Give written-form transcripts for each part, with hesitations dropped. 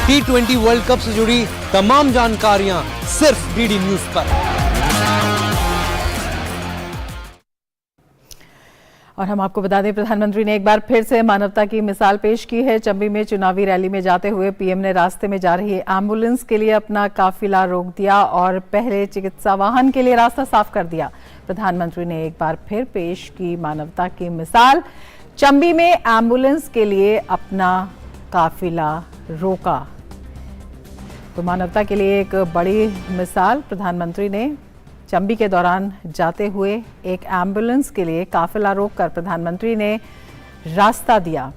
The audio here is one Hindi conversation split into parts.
T20 वर्ल्ड कप से जुड़ी तमाम जानकारियां सिर्फ डीडी न्यूज पर। और हम आपको बता दें, प्रधानमंत्री ने एक बार फिर से मानवता की मिसाल पेश की है। चंबी में चुनावी रैली में जाते हुए पीएम ने रास्ते में जा रही एम्बुलेंस के लिए अपना काफिला रोक दिया और पहले चिकित्सा वाहन के लिए रास्ता साफ कर दिया। प्रधानमंत्री ने एक बार फिर पेश की मानवता की मिसाल। चंबी में एम्बुलेंस के लिए अपना काफिला रोका। तो मानवता के लिए एक बड़ी मिसाल। प्रधानमंत्री ने चंबी के दौरान जाते हुए एक एम्बुलेंस के लिए काफिला रोककर प्रधानमंत्री ने रास्ता दिया।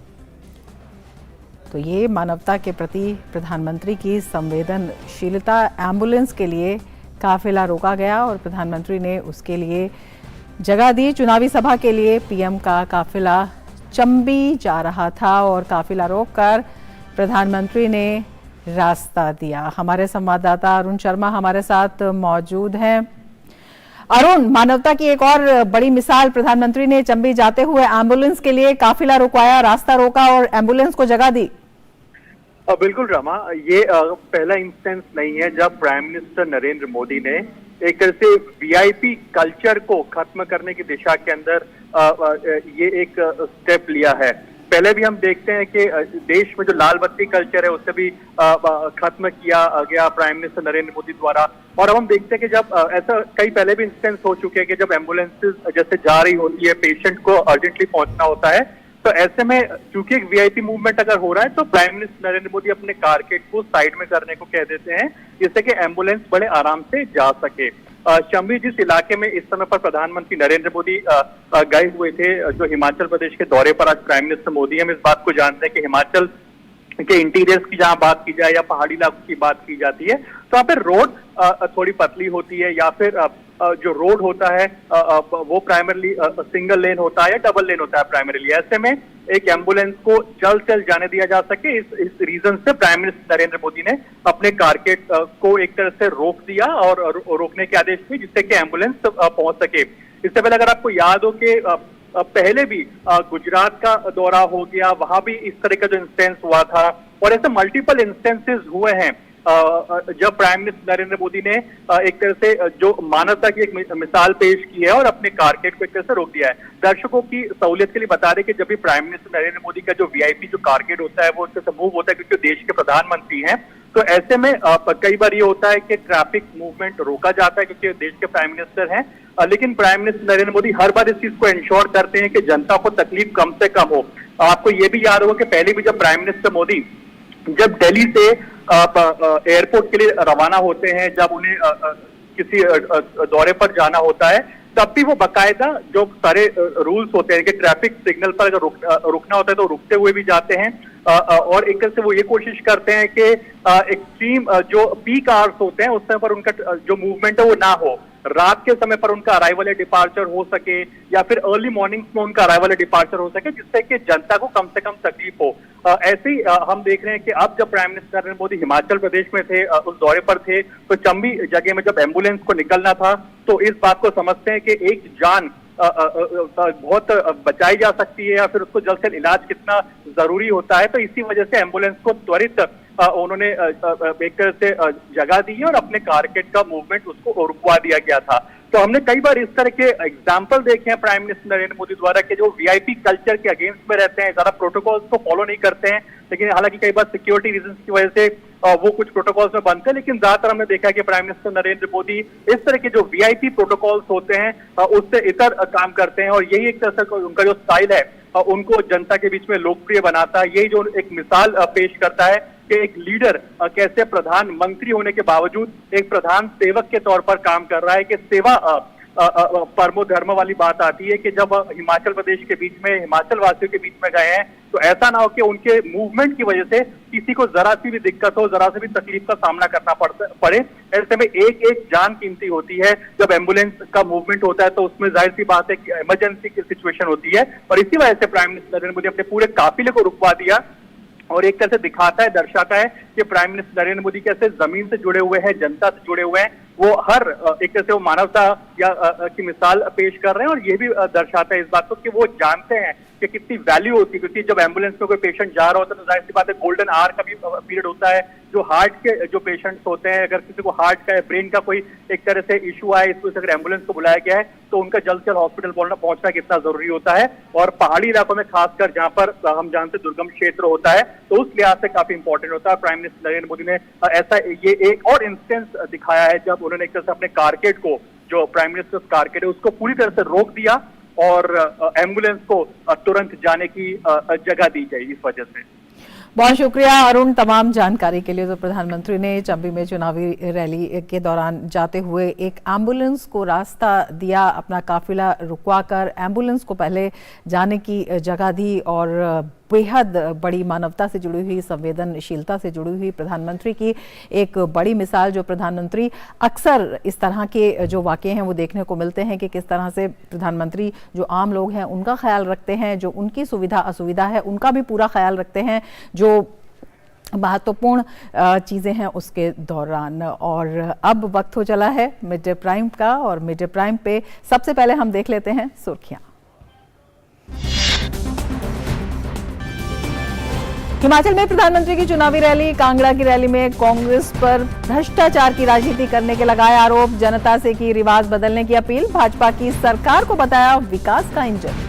तो ये मानवता के प्रति प्रधानमंत्री की संवेदनशीलता। एम्बुलेंस के लिए काफिला रोका गया और प्रधानमंत्री ने उसके लिए जगह दी। चुनावी सभा के लिए पीएम का काफिला चंबी जा रहा था और काफिला रोककर प्रधानमंत्री ने रास्ता दिया। हमारे संवाददाता अरुण शर्मा हमारे साथ मौजूद हैं। अरुण, मानवता की एक और बड़ी मिसाल। प्रधानमंत्री ने चंबी जाते हुए एम्बुलेंस के लिए काफिला रुकवाया, रास्ता रोका और एम्बुलेंस को जगह दी। बिल्कुल रमा, ये पहला इंस्टेंस नहीं है जब प्राइम मिनिस्टर नरेंद्र मोदी ने एक तरह से वीआईपी कल्चर को खत्म करने की दिशा के अंदर ये एक स्टेप लिया है। पहले भी हम देखते हैं कि देश में जो लाल बत्ती कल्चर है उसे भी खत्म किया गया प्राइम मिनिस्टर नरेंद्र मोदी द्वारा। और अब हम देखते हैं कि जब ऐसा कई पहले भी इंस्टेंस हो चुके हैं कि जब एम्बुलेंसेज जैसे जा रही होती है, पेशेंट को अर्जेंटली पहुंचना होता है, तो ऐसे में चूंकि एक वीआईपी मूवमेंट अगर हो रहा है तो प्राइम मिनिस्टर नरेंद्र मोदी अपने कारकेट को साइड में करने को कह देते हैं, जिससे कि एम्बुलेंस बड़े आराम से जा सके। चंबी जिस इलाके में इस समय पर प्रधानमंत्री नरेंद्र मोदी गए हुए थे, जो हिमाचल प्रदेश के दौरे पर आज प्राइम मिनिस्टर मोदी, हम इस बात को जानते हैं कि हिमाचल के इंटीरियर्स की जहां बात की जाए या पहाड़ी इलाकों की बात की जाती है तो वहां पर रोड थोड़ी पतली होती है या फिर जो रोड होता है वो प्राइमरली सिंगल लेन होता है या डबल लेन होता है प्राइमरली। ऐसे में एक एम्बुलेंस को जल्द से जल्द जाने दिया जा सके, इस रीजन से प्राइम मिनिस्टर नरेंद्र मोदी ने अपने कारकेट को एक तरह से रोक दिया और रोकने के आदेश दिए जिससे कि एम्बुलेंस पहुंच सके। इससे पहले अगर आपको याद हो कि पहले भी गुजरात का दौरा हो गया, वहां भी इस तरह का जो इंस्टेंस हुआ था और ऐसे मल्टीपल इंस्टेंसेस हुए हैं जब प्राइम मिनिस्टर नरेंद्र मोदी ने एक तरह से जो मानवता की एक मिसाल पेश की है और अपने कारकेट को एक तरह से रोक दिया है। दर्शकों की सहूलियत के लिए बता दें कि जब भी प्राइम मिनिस्टर नरेंद्र मोदी का जो वीआईपी जो कारकेट होता है वो उससे मूव होता है क्योंकि देश के प्रधानमंत्री हैं, तो ऐसे में कई बार ये होता है कि ट्रैफिक मूवमेंट रोका जाता है क्योंकि देश के प्राइम मिनिस्टर हैं, लेकिन प्राइम मिनिस्टर नरेंद्र मोदी हर बार इस चीज को इंश्योर करते हैं कि जनता को तकलीफ कम से कम हो। आपको ये भी याद होगा कि पहले भी जब प्राइम मिनिस्टर मोदी जब दिल्ली से एयरपोर्ट के लिए रवाना होते हैं, जब उन्हें किसी दौरे पर जाना होता है, तब भी वो बाकायदा जो सारे रूल्स होते हैं कि ट्रैफिक सिग्नल पर अगर रुकना होता है तो रुकते हुए भी जाते हैं और एक तरह से वो ये कोशिश करते हैं कि एक्सट्रीम जो पीक आवर्स होते हैं उस समय पर उनका जो मूवमेंट है वो ना हो, रात के समय पर उनका अराइवल या डिपार्चर हो सके या फिर अर्ली मॉर्निंग्स में उनका अराइवल या डिपार्चर हो सके जिससे कि जनता को कम से कम तकलीफ हो। ऐसे ही हम देख रहे हैं कि अब जब प्राइम मिनिस्टर नरेंद्र मोदी हिमाचल प्रदेश में थे, उस दौरे पर थे, तो चंबी जगह में जब एम्बुलेंस को निकलना था तो इस बात को समझते हैं कि एक जान बहुत बचाई जा सकती है या फिर उसको जल्द से जल्द इलाज कितना जरूरी होता है, तो इसी वजह से एम्बुलेंस को त्वरित उन्होंने एक तरह से जगह दी है और अपने कारकेट का मूवमेंट उसको रुकवा दिया गया था। तो हमने कई बार इस तरह के एग्जाम्पल देखे हैं प्राइम मिनिस्टर नरेंद्र मोदी द्वारा कि जो वीआईपी कल्चर के अगेंस्ट में रहते हैं, ज्यादा प्रोटोकॉल्स को फॉलो नहीं करते हैं, लेकिन हालांकि कई बार सिक्योरिटी रीजन की वजह से वो कुछ प्रोटोकॉल्स में बनते हैं, लेकिन ज्यादातर हमने देखा है कि प्राइम मिनिस्टर नरेंद्र मोदी इस तरह के जो वीआईपी प्रोटोकॉल्स होते हैं उससे इतर काम करते हैं और यही एक तरह से उनका जो स्टाइल है उनको जनता के बीच में लोकप्रिय बनाता है। यही जो एक मिसाल पेश करता है कि एक लीडर कैसे प्रधानमंत्री होने के बावजूद एक प्रधान सेवक के तौर पर काम कर रहा है, कि सेवा परमो धर्म वाली बात आती है कि जब हिमाचल प्रदेश के बीच में, हिमाचल वासियों के बीच में गए हैं तो ऐसा ना हो कि उनके मूवमेंट की वजह से किसी को जरा सी भी दिक्कत हो, जरा सी भी तकलीफ का सामना करना पड़े। ऐसे में एक एक जान कीमती होती है। जब एम्बुलेंस का मूवमेंट होता है तो उसमें जाहिर सी बात है कि इमरजेंसी की सिचुएशन होती है और इसी वजह से प्राइम मिनिस्टर नरेंद्र मोदी अपने पूरे काफिले को रुकवा दिया और एक तरह से दिखाता है, दर्शाता है कि प्राइम मिनिस्टर नरेंद्र मोदी कैसे जमीन से जुड़े हुए हैं, जनता से जुड़े हुए हैं। वो हर एक तरह से वो मानवता या की मिसाल पेश कर रहे हैं, और ये भी दर्शाता है इस बात को कि वो जानते हैं कि कितनी वैल्यू होती है। क्योंकि जब एम्बुलेंस में कोई पेशेंट जा रहा होता है तो जाहिर सी बात है गोल्डन आवर का भी पीरियड होता है। जो हार्ट के जो पेशेंट्स होते हैं, अगर किसी को हार्ट का, ब्रेन का कोई एक तरह से इशू आए, इस वजह से अगर एम्बुलेंस को बुलाया गया है तो उनका जल्द से जल्द हॉस्पिटल पहुंचना कितना जरूरी होता है। और पहाड़ी इलाकों में खासकर जहां पर हम जानते दुर्गम क्षेत्र होता है, तो उस लिहाज से काफी इंपॉर्टेंट होता है। प्राइम मिनिस्टर नरेंद्र मोदी ने ऐसा ये एक और इंस्टेंस दिखाया है जब उन्होंने एक तरह से अपने कारकेड को, जो प्राइम मिनिस्टर कारकेड है, उसको पूरी तरह से रोक दिया और एम्बुलेंस को तुरंत जाने की जगह दी गई। इस वजह से बहुत शुक्रिया अरुण तमाम जानकारी के लिए। तो प्रधानमंत्री ने चंबी में चुनावी रैली के दौरान जाते हुए एक एम्बुलेंस को रास्ता दिया, अपना काफिला रुकवाकर एम्बुलेंस को पहले जाने की जगह दी और बेहद बड़ी मानवता से जुड़ी हुई, संवेदनशीलता से जुड़ी हुई प्रधानमंत्री की एक बड़ी मिसाल। जो प्रधानमंत्री अक्सर इस तरह के जो वाक़ये हैं वो देखने को मिलते हैं कि किस तरह से प्रधानमंत्री जो आम लोग हैं उनका ख्याल रखते हैं, जो उनकी सुविधा असुविधा है उनका भी पूरा ख्याल रखते हैं, जो महत्वपूर्ण चीज़ें हैं उसके दौरान। और अब वक्त हो चला है मिड डे प्राइम का, और मिड डे प्राइम पे सबसे पहले हम देख लेते हैं सुर्खियां। हिमाचल में प्रधानमंत्री की चुनावी रैली। कांगड़ा की रैली में कांग्रेस पर भ्रष्टाचार की राजनीति करने के लगाए आरोप। जनता से की रिवाज बदलने की अपील। भाजपा की सरकार को बताया विकास का इंजन।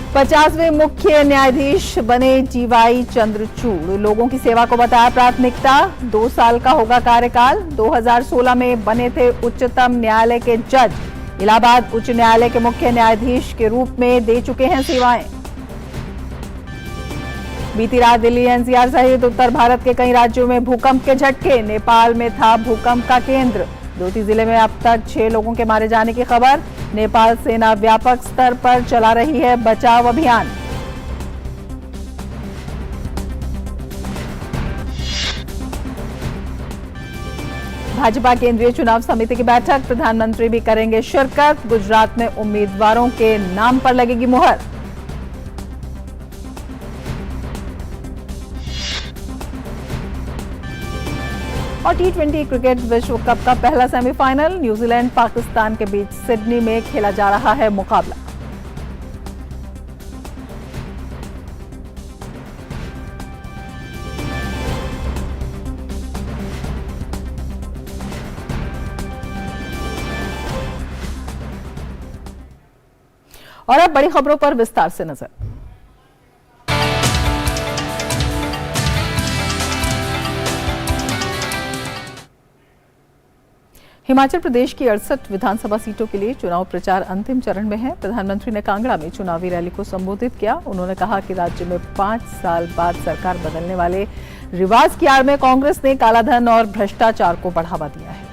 पचासवें मुख्य न्यायाधीश बने जीवाई चंद्रचूड़। लोगों की सेवा को बताया प्राथमिकता। 2 साल का होगा कार्यकाल। 2016 में बने थे उच्चतम न्यायालय के जज। इलाहाबाद उच्च न्यायालय के मुख्य न्यायाधीश के रूप में दे चुके हैं सेवाएं। बीती रात दिल्ली एनसीआर सहित उत्तर भारत के कई राज्यों में भूकंप के झटके। नेपाल में था भूकंप का केंद्र। डोटी जिले में अब तक 6 लोगों के मारे जाने की खबर। नेपाल सेना व्यापक स्तर पर चला रही है बचाव अभियान। भाजपा केंद्रीय चुनाव समिति की बैठक। प्रधानमंत्री भी करेंगे शिरकत। गुजरात में उम्मीदवारों के नाम पर लगेगी मुहर। और T20 क्रिकेट विश्व कप का पहला सेमीफाइनल। न्यूजीलैंड पाकिस्तान के बीच सिडनी में खेला जा रहा है मुकाबला। और अब बड़ी खबरों पर विस्तार से नजर। हिमाचल प्रदेश की 68 विधानसभा सीटों के लिए चुनाव प्रचार अंतिम चरण में है। प्रधानमंत्री ने कांगड़ा में चुनावी रैली को संबोधित किया। उन्होंने कहा कि राज्य में 5 साल बाद सरकार बदलने वाले रिवाज की आड़ में कांग्रेस ने कालाधन और भ्रष्टाचार को बढ़ावा दिया है।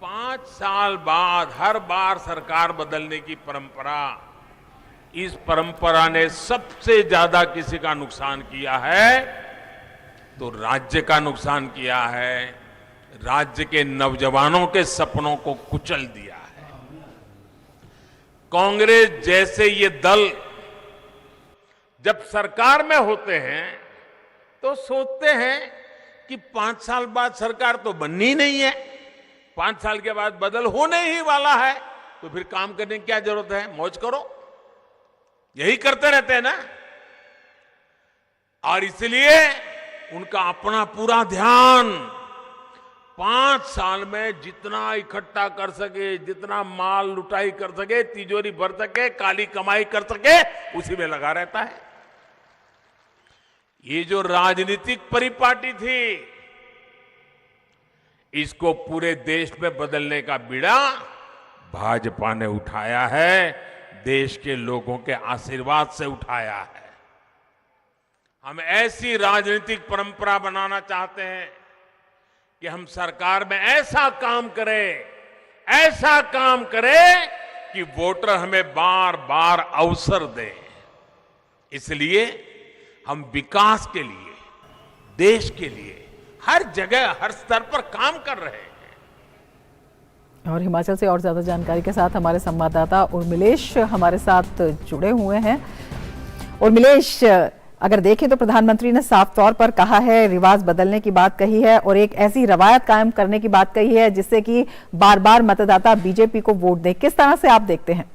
5 साल बाद हर बार सरकार बदलने की परंपरा, इस परंपरा ने सबसे ज्यादा किसी का नुकसान किया है तो राज्य का नुकसान किया है। राज्य के नौजवानों के सपनों को कुचल दिया है। कांग्रेस जैसे ये दल जब सरकार में होते हैं तो सोचते हैं कि 5 साल बाद सरकार तो बननी नहीं है, 5 साल के बाद बदल होने ही वाला है, तो फिर काम करने की क्या जरूरत है, मौज करो। यही करते रहते हैं ना। और इसलिए उनका अपना पूरा ध्यान 5 साल में जितना इकट्ठा कर सके, जितना माल लुटाई कर सके, तिजोरी भर सके, काली कमाई कर सके, उसी में लगा रहता है। ये जो राजनीतिक परिपाटी थी, इसको पूरे देश में बदलने का बीड़ा भाजपा ने उठाया है, देश के लोगों के आशीर्वाद से उठाया है। हम ऐसी राजनीतिक परंपरा बनाना चाहते हैं कि हम सरकार में ऐसा काम करें कि वोटर हमें बार बार अवसर दें। इसलिए हम विकास के लिए, देश के लिए हर जगह हर स्तर पर काम कर रहे हैं। और हिमाचल से और ज़्यादा जानकारी के साथ हमारे संवाददाता उर्मिलेश हमारे साथ जुड़े हुए हैं। उर्मिलेश, अगर देखें तो प्रधानमंत्री ने साफ तौर पर कहा है, रिवाज बदलने की बात कही है और एक ऐसी रवायत कायम करने की बात कही है जिससे कि बार बार मतदाता बीजेपी को वोट दे। किस तरह से आप देखते हैं?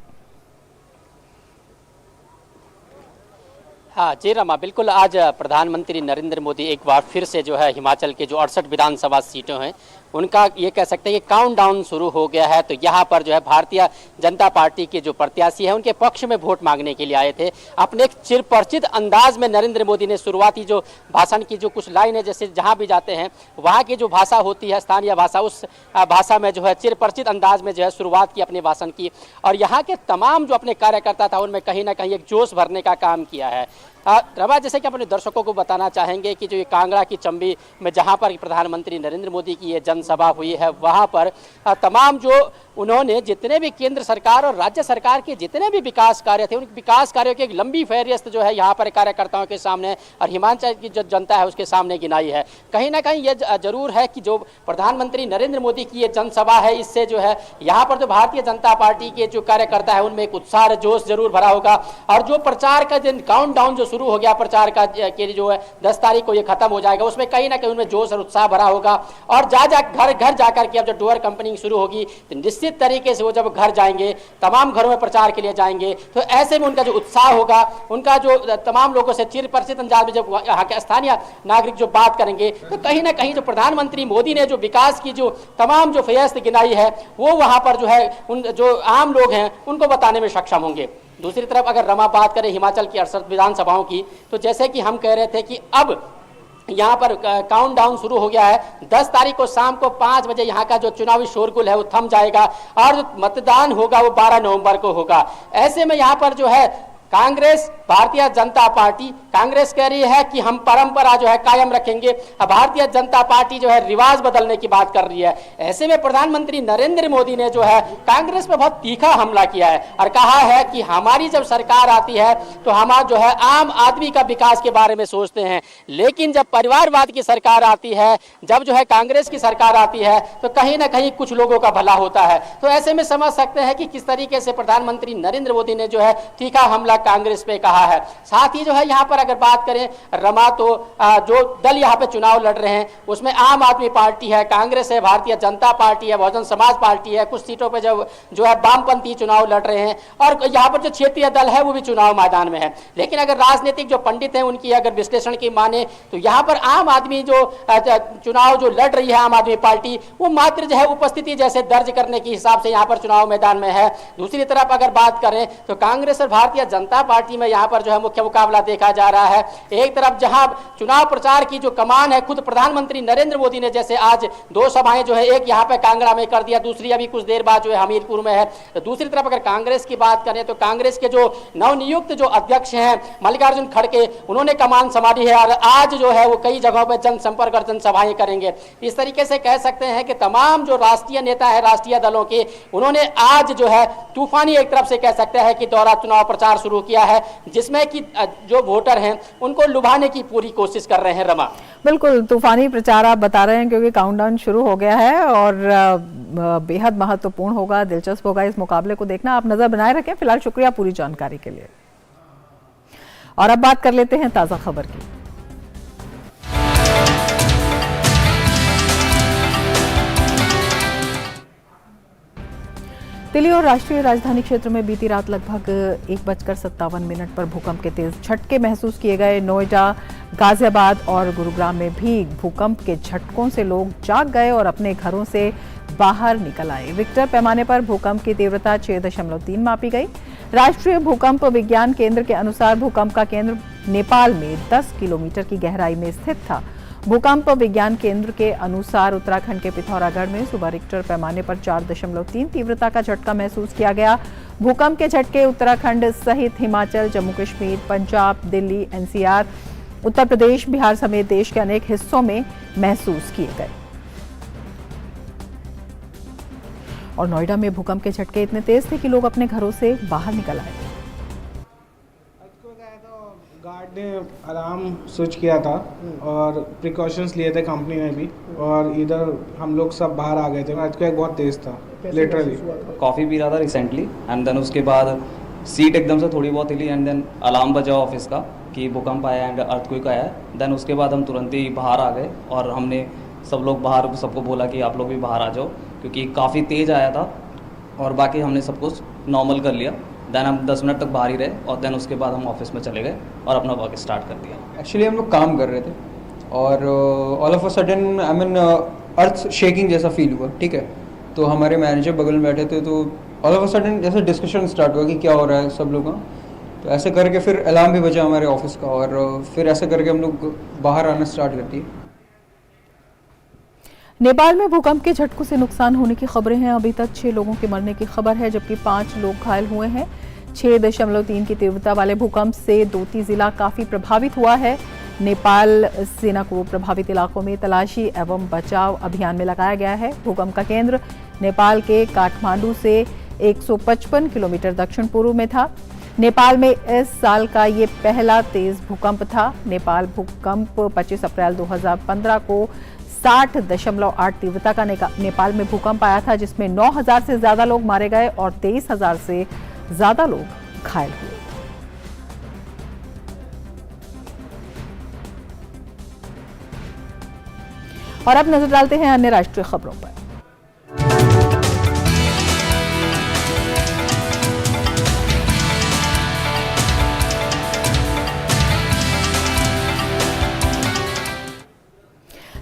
हाँ जी रमा, बिल्कुल। आज प्रधानमंत्री नरेंद्र मोदी एक बार फिर से जो है हिमाचल के जो 68 विधानसभा सीटों हैं उनका ये कह सकते हैं कि काउंटडाउन शुरू हो गया है। तो यहाँ पर जो है भारतीय जनता पार्टी के जो प्रत्याशी हैं उनके पक्ष में वोट मांगने के लिए आए थे। अपने एक चिरपरिचित अंदाज में नरेंद्र मोदी ने शुरुआती जो भाषण की जो कुछ लाइन है, जैसे जहाँ भी जाते हैं वहाँ की जो भाषा होती है स्थानीय भाषा, उस भाषा में जो है चिरपरिचित अंदाज में जो है शुरुआत की अपने भाषण की। और यहाँ के तमाम जो अपने कार्यकर्ता था उनमें कहीं ना कहीं एक जोश भरने का काम किया है। रवा, जैसे कि अपने दर्शकों को बताना चाहेंगे कि जो ये कांगड़ा की चंबी में जहां पर प्रधानमंत्री नरेंद्र मोदी की ये जनसभा हुई है, वहां पर तमाम जो उन्होंने जितने भी केंद्र सरकार और राज्य सरकार के जितने भी विकास कार्य थे उन विकास कार्यों की एक लंबी फहरिस्त जो है यहाँ पर कार्यकर्ताओं के सामने और हिमाचल की जो जनता है उसके सामने गिनाई है। कहीं ना कहीं ये जरूर है कि जो प्रधानमंत्री नरेंद्र मोदी की ये जनसभा है, इससे जो है यहाँ पर जो भारतीय जनता पार्टी के जो कार्यकर्ता है उनमें एक उत्साह जोश जरूर भरा होगा। और जो प्रचार का दिन काउंटडाउन जो शुरू हो गया प्रचार का के जो है 10 तारीख को ये खत्म हो जाएगा, उसमें कहीं ना कहीं उनमें जोश और उत्साह भरा होगा। और घर घर जाकर के अब जो डोर कंपनी शुरू होगी तो निश्चित तरीके से वो जब घर जाएंगे, तमाम घरों में प्रचार के लिए जाएंगे, तो ऐसे में उनका जो उत्साह होगा, उनका जो तमाम लोगों से चिरपरिचित अंदाज में जब यहाँ के स्थानीय नागरिक जो बात करेंगे तो कहीं ना कहीं जो प्रधानमंत्री मोदी ने जो विकास की जो तमाम जो फहरिस्त गिनाई है वो वहाँ पर जो है उन जो आम लोग हैं उनको बताने में सक्षम होंगे। दूसरी तरफ अगर रमा बात करें हिमाचल की 68 विधानसभाओं की, तो जैसे कि हम कह रहे थे कि अब यहाँ पर काउंटडाउन शुरू हो गया है। 10 तारीख को शाम को 5 बजे यहाँ का जो चुनावी शोरगुल है वो थम जाएगा और जो मतदान होगा वो 12 नवंबर को होगा। ऐसे में यहाँ पर जो है कांग्रेस, भारतीय जनता पार्टी, कांग्रेस कह रही है कि हम परंपरा जो है कायम रखेंगे, भारतीय जनता पार्टी जो है रिवाज बदलने की बात कर रही है। ऐसे में प्रधानमंत्री नरेंद्र मोदी ने जो है कांग्रेस पर बहुत तीखा हमला किया है और कहा है कि हमारी जब सरकार आती है तो हम जो है आम आदमी का विकास के बारे में सोचते हैं, लेकिन जब परिवारवाद की सरकार आती है, जब जो है कांग्रेस की सरकार आती है तो कहीं ना कहीं कुछ लोगों का भला होता है। तो ऐसे में समझ सकते हैं कि किस तरीके से प्रधानमंत्री नरेंद्र मोदी ने जो है तीखा हमला कांग्रेस पे कहा है। साथ ही जो है यहाँ पर अगर बात करें रमा, तो जो दल यहाँ पे चुनाव लड़ रहे हैं उसमें आम आदमी पार्टी है, कांग्रेस है, भारतीय जनता पार्टी है, बहुजन समाज पार्टी है, कुछ सीटों पे जो है वामपंथी चुनाव लड़ रहे हैं और यहाँ पर जो क्षेत्रीय दल है वो भी चुनाव मैदान में है। लेकिन अगर राजनीतिक जो पंडित हैं उनकी अगर विश्लेषण की माने तो यहाँ पर आम आदमी जो चुनाव जो लड़ रही है आम आदमी पार्टी, वो मात्र जो है उपस्थिति जैसे दर्ज करने के हिसाब से यहाँ पर चुनाव मैदान में है। दूसरी तरफ अगर बात करें तो कांग्रेस और भारतीय जनता पार्टी में यहाँ पर जो है मुख्य मुकाबला देखा जा रहा है। एक तरफ जहां चुनाव प्रचार की जो कमान है खुद प्रधानमंत्री नरेंद्र मोदी ने, जैसे आज 2 सभाएं जो है एक यहाँ पे कांगड़ा में कर दिया, दूसरी अभी कुछ देर बाद जो है हमीरपुर में है। तो दूसरी तरफ अगर कांग्रेस की बात करें तो कांग्रेस के जो नवनियुक्त जो अध्यक्ष हैं मल्लिकार्जुन खड़गे, उन्होंने कमान संभाली है और आज जो है वो कई जगहों पर जनसंपर्क और जनसभाएं करेंगे। इस तरीके से कह सकते हैं कि तमाम जो राष्ट्रीय नेता है राष्ट्रीय दलों के, उन्होंने आज जो है तूफानी एक तरफ से कह सकते हैं कि दौरा चुनाव प्रचार शुरू किया है, जिसमें कि जो वोटर हैं उनको लुभाने की पूरी कोशिश कर रहे हैं। रमा, बिल्कुल तूफानी प्रचार आप बता रहे हैं क्योंकि काउंटडाउन शुरू हो गया है और बेहद महत्वपूर्ण होगा, दिलचस्प होगा इस मुकाबले को देखना। आप नजर बनाए रखें। फिलहाल शुक्रिया पूरी जानकारी के लिए। और अब बात कर लेते हैं ताजा खबर की। दिल्ली और राष्ट्रीय राजधानी क्षेत्र में बीती रात लगभग 1:57 पर भूकंप के तेज झटके महसूस किए गए। नोएडा, गाजियाबाद और गुरुग्राम में भी भूकंप के झटकों से लोग जाग गए और अपने घरों से बाहर निकल आए। रिक्टर पैमाने पर भूकंप की तीव्रता 6.3 मापी गई। राष्ट्रीय भूकंप विज्ञान केंद्र के अनुसार भूकंप का केंद्र नेपाल में 10 किलोमीटर की गहराई में स्थित था। भूकंप विज्ञान केंद्र के अनुसार उत्तराखंड के पिथौरागढ़ में सुबह रिक्टर पैमाने पर 4.3 तीव्रता का झटका महसूस किया गया। भूकंप के झटके उत्तराखंड सहित हिमाचल, जम्मू कश्मीर, पंजाब, दिल्ली, एनसीआर, उत्तर प्रदेश, बिहार समेत देश के अनेक हिस्सों में महसूस किए गए। और नोएडा में भूकंप के झटके इतने तेज थे कि लोग अपने घरों से बाहर निकल आए। गार्ड ने अलार्म स्विच किया था और प्रिकॉशंस लिए थे कंपनी ने भी, और इधर हम लोग सब बाहर आ गए थे। अर्थक्वेक बहुत तेज था। लिटरली कॉफ़ी पी रहा था रिसेंटली एंड देन उसके बाद सीट एकदम से थोड़ी बहुत हिली एंड देन अलार्म बजा ऑफिस का कि भूकंप आया एंड अर्थक्वेक आया। देन उसके बाद हम तुरंत ही बाहर आ गए और हमने सब लोग बाहर सबको बोला कि आप लोग भी बाहर आ जाओ, क्योंकि काफ़ी तेज़ आया था और बाकी हमने सब कुछ नॉर्मल कर लिया। देन हम 10 मिनट तक बाहर ही रहे और देन उसके बाद हम ऑफिस में चले गए और अपना वर्क स्टार्ट कर दिया। एक्चुअली हम लोग काम कर रहे थे और all of a sudden I mean earth shaking जैसा फील हुआ, ठीक है। तो हमारे मैनेजर बगल में बैठे थे, तो ऑल ऑफ अ सडन जैसे डिस्कशन स्टार्ट हुआ कि क्या हो रहा है सब लोग का। तो ऐसे करके फिर अलार्म भी बजा हमारे ऑफिस का और फिर ऐसे करके हम लोग बाहर आना स्टार्ट कर दिए। नेपाल में भूकंप के झटकों से नुकसान होने की खबरें हैं। अभी तक 6 लोगों के मरने की खबर है, जबकि 5 लोग घायल हुए हैं। 6.3 की तीव्रता वाले भूकंप से दोती जिला काफी प्रभावित हुआ है। नेपाल सेना को प्रभावित इलाकों में तलाशी एवं बचाव अभियान में लगाया गया है। भूकंप का केंद्र नेपाल के काठमांडू से 155 किलोमीटर दक्षिण पूर्व में था। नेपाल में इस साल का ये पहला तेज भूकंप था। नेपाल भूकंप 25 अप्रैल 2015 को 60.8 तीव्रता का नेपाल में भूकंप आया था, जिसमें 9,000 से ज्यादा लोग मारे गए और 23,000 से ज्यादा लोग घायल हुए। और अब नजर डालते हैं अन्य राष्ट्रीय खबरों पर।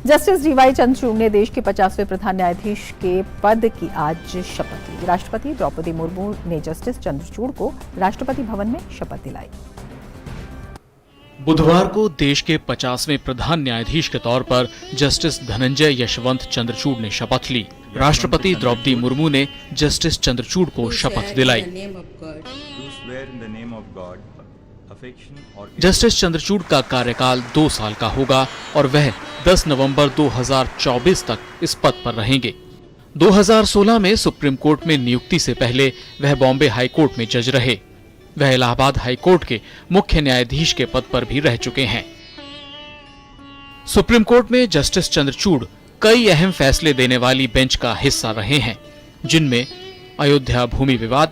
जस्टिस डीवाई चंद्रचूड़ ने देश के 50वें प्रधान न्यायाधीश के पद की आज शपथ ली। राष्ट्रपति द्रौपदी मुर्मू ने जस्टिस चंद्रचूड़ को राष्ट्रपति भवन में शपथ दिलाई। बुधवार को देश के 50वें प्रधान न्यायाधीश के तौर पर जस्टिस धनंजय यशवंत चंद्रचूड़ ने शपथ ली। राष्ट्रपति द्रौपदी मुर्मू ने जस्टिस चंद्रचूड़ को शपथ दिलाई। जस्टिस चंद्रचूड़ का कार्यकाल 2 साल का होगा और वह 10 नवंबर 2024 तक इस पद पर रहेंगे। 2016 में सुप्रीम कोर्ट में नियुक्ति से पहले वह बॉम्बे हाई कोर्ट में जज रहे। वह इलाहाबाद हाई कोर्ट के मुख्य न्यायाधीश के पद पर भी रह चुके हैं। सुप्रीम कोर्ट में जस्टिस चंद्रचूड़ कई अहम फैसले देने वाली बेंच का हिस्सा रहे हैं, जिनमें अयोध्या भूमि विवाद,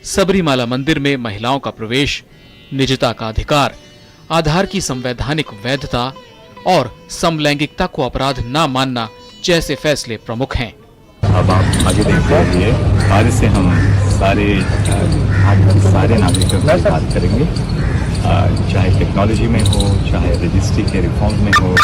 सबरीमाला मंदिर में महिलाओं का प्रवेश, निजता का अधिकार, आधार की संवैधानिक वैधता और समलैंगिकता को अपराध न मानना जैसे फैसले प्रमुख हैं। अब आप आगे देखते रहिए, आज से हम सारे नागरिकों की बात करेंगे, चाहे टेक्नोलॉजी में हो, चाहे रजिस्ट्री के रिफॉर्म में हो,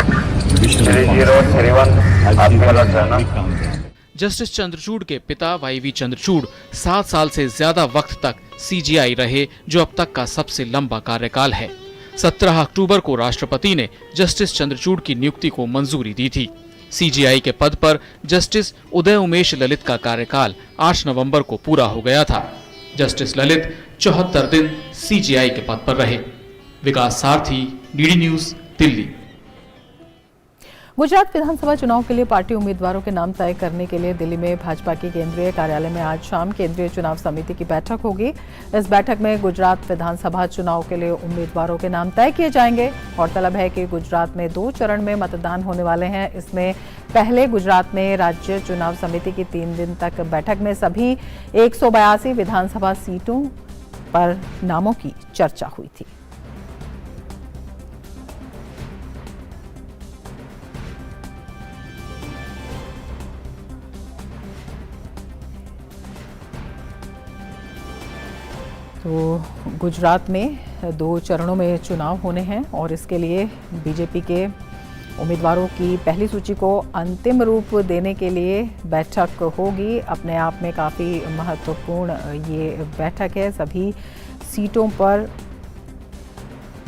जस्टिस चंद्रचूड़ के पिता वाईवी चंद्रचूड़ 7 साल से ज्यादा वक्त तक सीजीआई रहे, जो अब तक का सबसे लंबा कार्यकाल है। 17 अक्टूबर को राष्ट्रपति ने जस्टिस चंद्रचूड़ की नियुक्ति को मंजूरी दी थी। सीजीआई के पद पर जस्टिस उदय उमेश ललित का कार्यकाल 8 नवंबर को पूरा हो गया था। जस्टिस ललित 74 दिन सीजीआई के पद पर रहे। विकास सारथी, डीडी न्यूज, दिल्ली। गुजरात विधानसभा चुनाव के लिए पार्टी उम्मीदवारों के नाम तय करने के लिए दिल्ली में भाजपा के केंद्रीय कार्यालय में आज शाम केंद्रीय चुनाव समिति की बैठक होगी। इस बैठक में गुजरात विधानसभा चुनाव के लिए उम्मीदवारों के नाम तय किए जाएंगे। गौरतलब है कि गुजरात में 2 चरण में मतदान होने वाले हैं। इसमें पहले गुजरात में राज्य चुनाव समिति की 3 दिन तक बैठक में सभी 182 विधानसभा सीटों पर नामों की चर्चा हुई थी। तो गुजरात में 2 चरणों में चुनाव होने हैं और इसके लिए बीजेपी के उम्मीदवारों की पहली सूची को अंतिम रूप देने के लिए बैठक होगी। अपने आप में काफ़ी महत्वपूर्ण ये बैठक है। सभी सीटों पर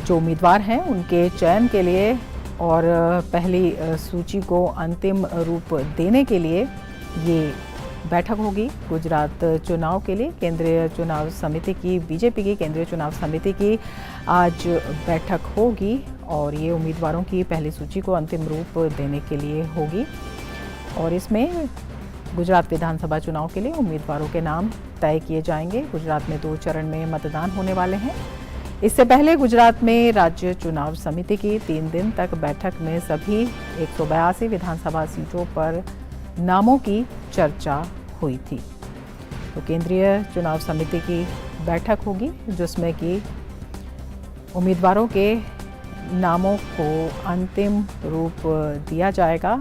जो उम्मीदवार हैं उनके चयन के लिए और पहली सूची को अंतिम रूप देने के लिए ये बैठक होगी। गुजरात चुनाव के लिए केंद्रीय चुनाव समिति की, बीजेपी की केंद्रीय चुनाव समिति की आज बैठक होगी और ये उम्मीदवारों की पहली सूची को अंतिम रूप देने के लिए होगी। और इसमें गुजरात विधानसभा चुनाव के लिए उम्मीदवारों के नाम तय किए जाएंगे। गुजरात में 2 चरण में मतदान होने वाले हैं। इससे पहले गुजरात में राज्य चुनाव समिति की 3 दिन तक बैठक में सभी 182 विधानसभा सीटों पर नामों की चर्चा हुई थी। तो केंद्रीय चुनाव समिति की बैठक होगी जिसमें कि उम्मीदवारों के नामों को अंतिम रूप दिया जाएगा।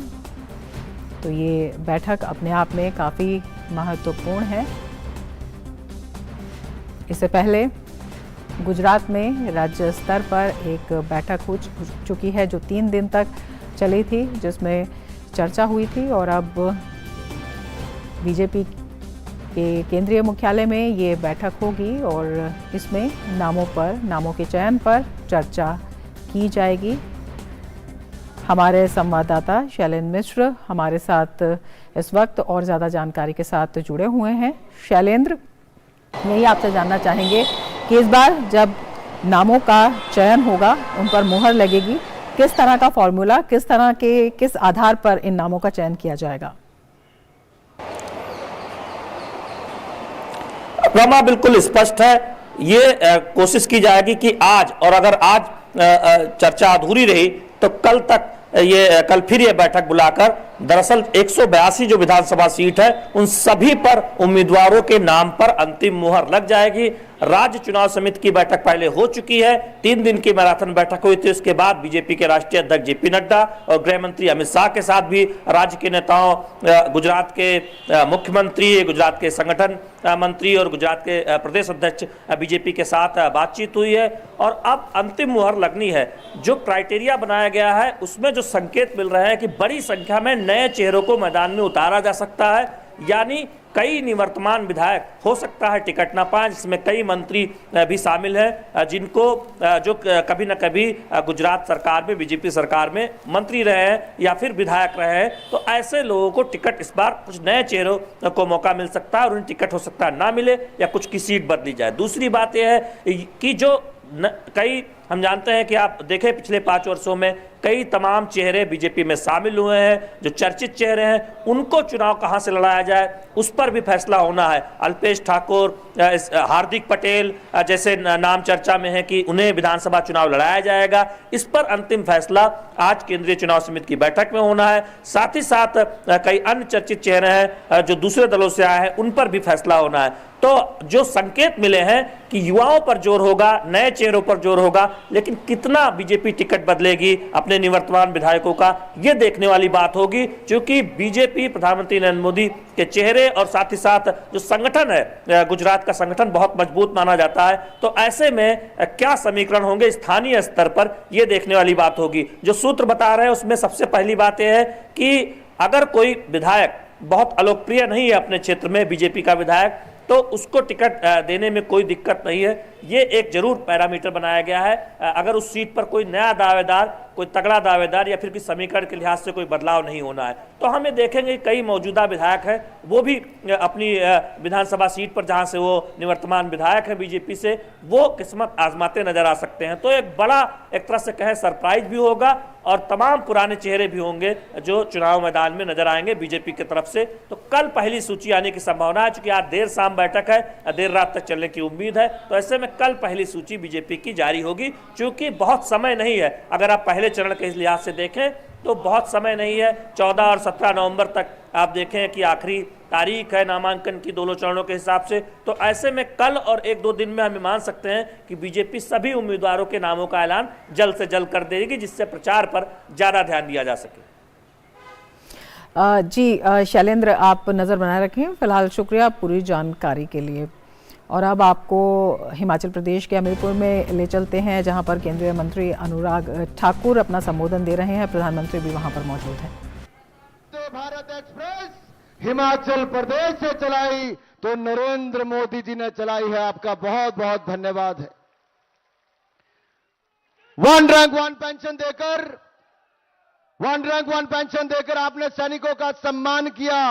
तो ये बैठक अपने आप में काफ़ी महत्वपूर्ण है। इससे पहले गुजरात में राज्य स्तर पर एक बैठक हो चुकी है जो 3 दिन तक चली थी, जिसमें चर्चा हुई थी और अब बीजेपी के केंद्रीय मुख्यालय में ये बैठक होगी और इसमें नामों के चयन पर चर्चा की जाएगी। हमारे संवाददाता शैलेंद्र मिश्र हमारे साथ इस वक्त और ज़्यादा जानकारी के साथ जुड़े हुए हैं। शैलेंद्र, यही आपसे जानना चाहेंगे कि इस बार जब नामों का चयन होगा, उन पर मुहर लगेगी, किस तरह का फॉर्मूला, किस आधार पर इन नामों का चयन किया जाएगा? रमा, बिल्कुल स्पष्ट है। ये कोशिश की जाएगी कि आज, और अगर आज चर्चा अधूरी रही तो कल फिर ये बैठक बुलाकर दरअसल 182 जो विधानसभा सीट है उन सभी पर उम्मीदवारों के नाम पर अंतिम मुहर लग जाएगी। राज्य चुनाव समिति की बैठक पहले हो चुकी है, 3 दिन की मैराथन बैठक हुई थी। उसके बाद बीजेपी के राष्ट्रीय अध्यक्ष जेपी नड्डा और गृह मंत्री अमित शाह के साथ भी राज्य के नेताओं, गुजरात के मुख्यमंत्री, गुजरात के संगठन मंत्री और गुजरात के प्रदेश अध्यक्ष बीजेपी के साथ बातचीत हुई है और अब अंतिम मुहर लगनी है। जो क्राइटेरिया बनाया गया है उसमें जो संकेत मिल रहे हैं कि बड़ी संख्या में नए चेहरों को मैदान में उतारा जा सकता है, यानी कई निवर्तमान विधायक हो सकता है टिकट ना पाएं, जिसमें कई मंत्री भी शामिल हैं जिनको जो कभी न कभी गुजरात सरकार में, बीजेपी सरकार में मंत्री रहे हैं या फिर विधायक रहे हैं। तो ऐसे लोगों को टिकट इस बार कुछ नए चेहरों को मौका मिल सकता है और उन्हें टिकट हो सकता है ना मिले या कुछ की सीट बदली जाए। दूसरी बात यह है कि जो कई हम जानते हैं कि आप देखें पिछले 5 वर्षों में कई तमाम चेहरे बीजेपी में शामिल हुए हैं, जो चर्चित चेहरे हैं उनको चुनाव कहां से लड़ाया जाए उस पर भी फैसला होना है। अल्पेश ठाकुर, हार्दिक पटेल जैसे नाम चर्चा में है कि उन्हें विधानसभा चुनाव लड़ाया जाएगा, इस पर अंतिम फैसला आज केंद्रीय चुनाव समिति की बैठक में होना है। साथ ही साथ कई अन्य चर्चित चेहरे हैं जो दूसरे दलों से आए हैं, उन पर भी फैसला होना है। तो जो संकेत मिले हैं कि युवाओं पर जोर होगा, नए चेहरों पर जोर होगा, लेकिन कितना बीजेपी टिकट बदलेगी अपने निवर्तमान विधायकों का, ये देखने वाली बात होगी। क्योंकि बीजेपी, प्रधानमंत्री नरेंद्र मोदी के चेहरे और साथ ही साथ जो संगठन है, गुजरात का संगठन बहुत मजबूत माना जाता है। तो ऐसे में क्या समीकरण होंगे स्थानीय स्तर पर, यह देखने वाली बात होगी। जो सूत्र बता रहे हैं उसमें सबसे पहली बात यह है कि अगर कोई विधायक बहुत अलोकप्रिय नहीं है अपने क्षेत्र में, बीजेपी का विधायक, तो उसको टिकट देने में कोई दिक्कत नहीं है। ये एक जरूर पैरामीटर बनाया गया है। अगर उस सीट पर कोई नया दावेदार, कोई तगड़ा दावेदार या फिर किसी समीकरण के लिहाज से कोई बदलाव नहीं होना है, तो हमें देखेंगे कई मौजूदा विधायक हैं वो भी अपनी विधानसभा सीट पर जहां से वो निवर्तमान विधायक है बीजेपी से, वो किस्मत आजमाते नजर आ सकते हैं। तो एक बड़ा, एक तरह से कहें, सरप्राइज भी होगा और तमाम पुराने चेहरे भी होंगे जो चुनाव मैदान में नजर आएंगे बीजेपी की तरफ से। तो कल पहली सूची आने की संभावना है, चूंकि आज देर शाम बैठक है, देर रात तक चलने की उम्मीद है। तो ऐसे में कल पहली सूची बीजेपी की जारी होगी। चूंकि बहुत समय नहीं है, अगर आप पहले चरण के लिहाज से देखें तो बहुत समय नहीं है। 14 और 17 नवंबर तक आप देखें कि आखिरी तारीख है नामांकन की दोनों चरणों के हिसाब से। तो ऐसे में कल और 1-2 दिन में हम मान सकते हैं कि बीजेपी सभी उम्मीदवारों के नामों का ऐलान जल्द से जल्द कर देगी, जिससे प्रचार पर ज्यादा ध्यान दिया जा सके। जी शैलेंद्र, आप नज़र बनाए रखें। फिलहाल शुक्रिया पूरी जानकारी के लिए। और अब आपको हिमाचल प्रदेश के हमीरपुर में ले चलते हैं, जहां पर केंद्रीय मंत्री अनुराग ठाकुर अपना संबोधन दे रहे हैं। प्रधानमंत्री भी वहां पर मौजूद हैं। भारत एक्सप्रेस हिमाचल प्रदेश से चलाई तो नरेंद्र मोदी जी ने चलाई है। आपका बहुत बहुत धन्यवाद है। 1 रैंक 1 पेंशन देकर, 1 रैंक 1 पेंशन देकर आपने सैनिकों का सम्मान किया।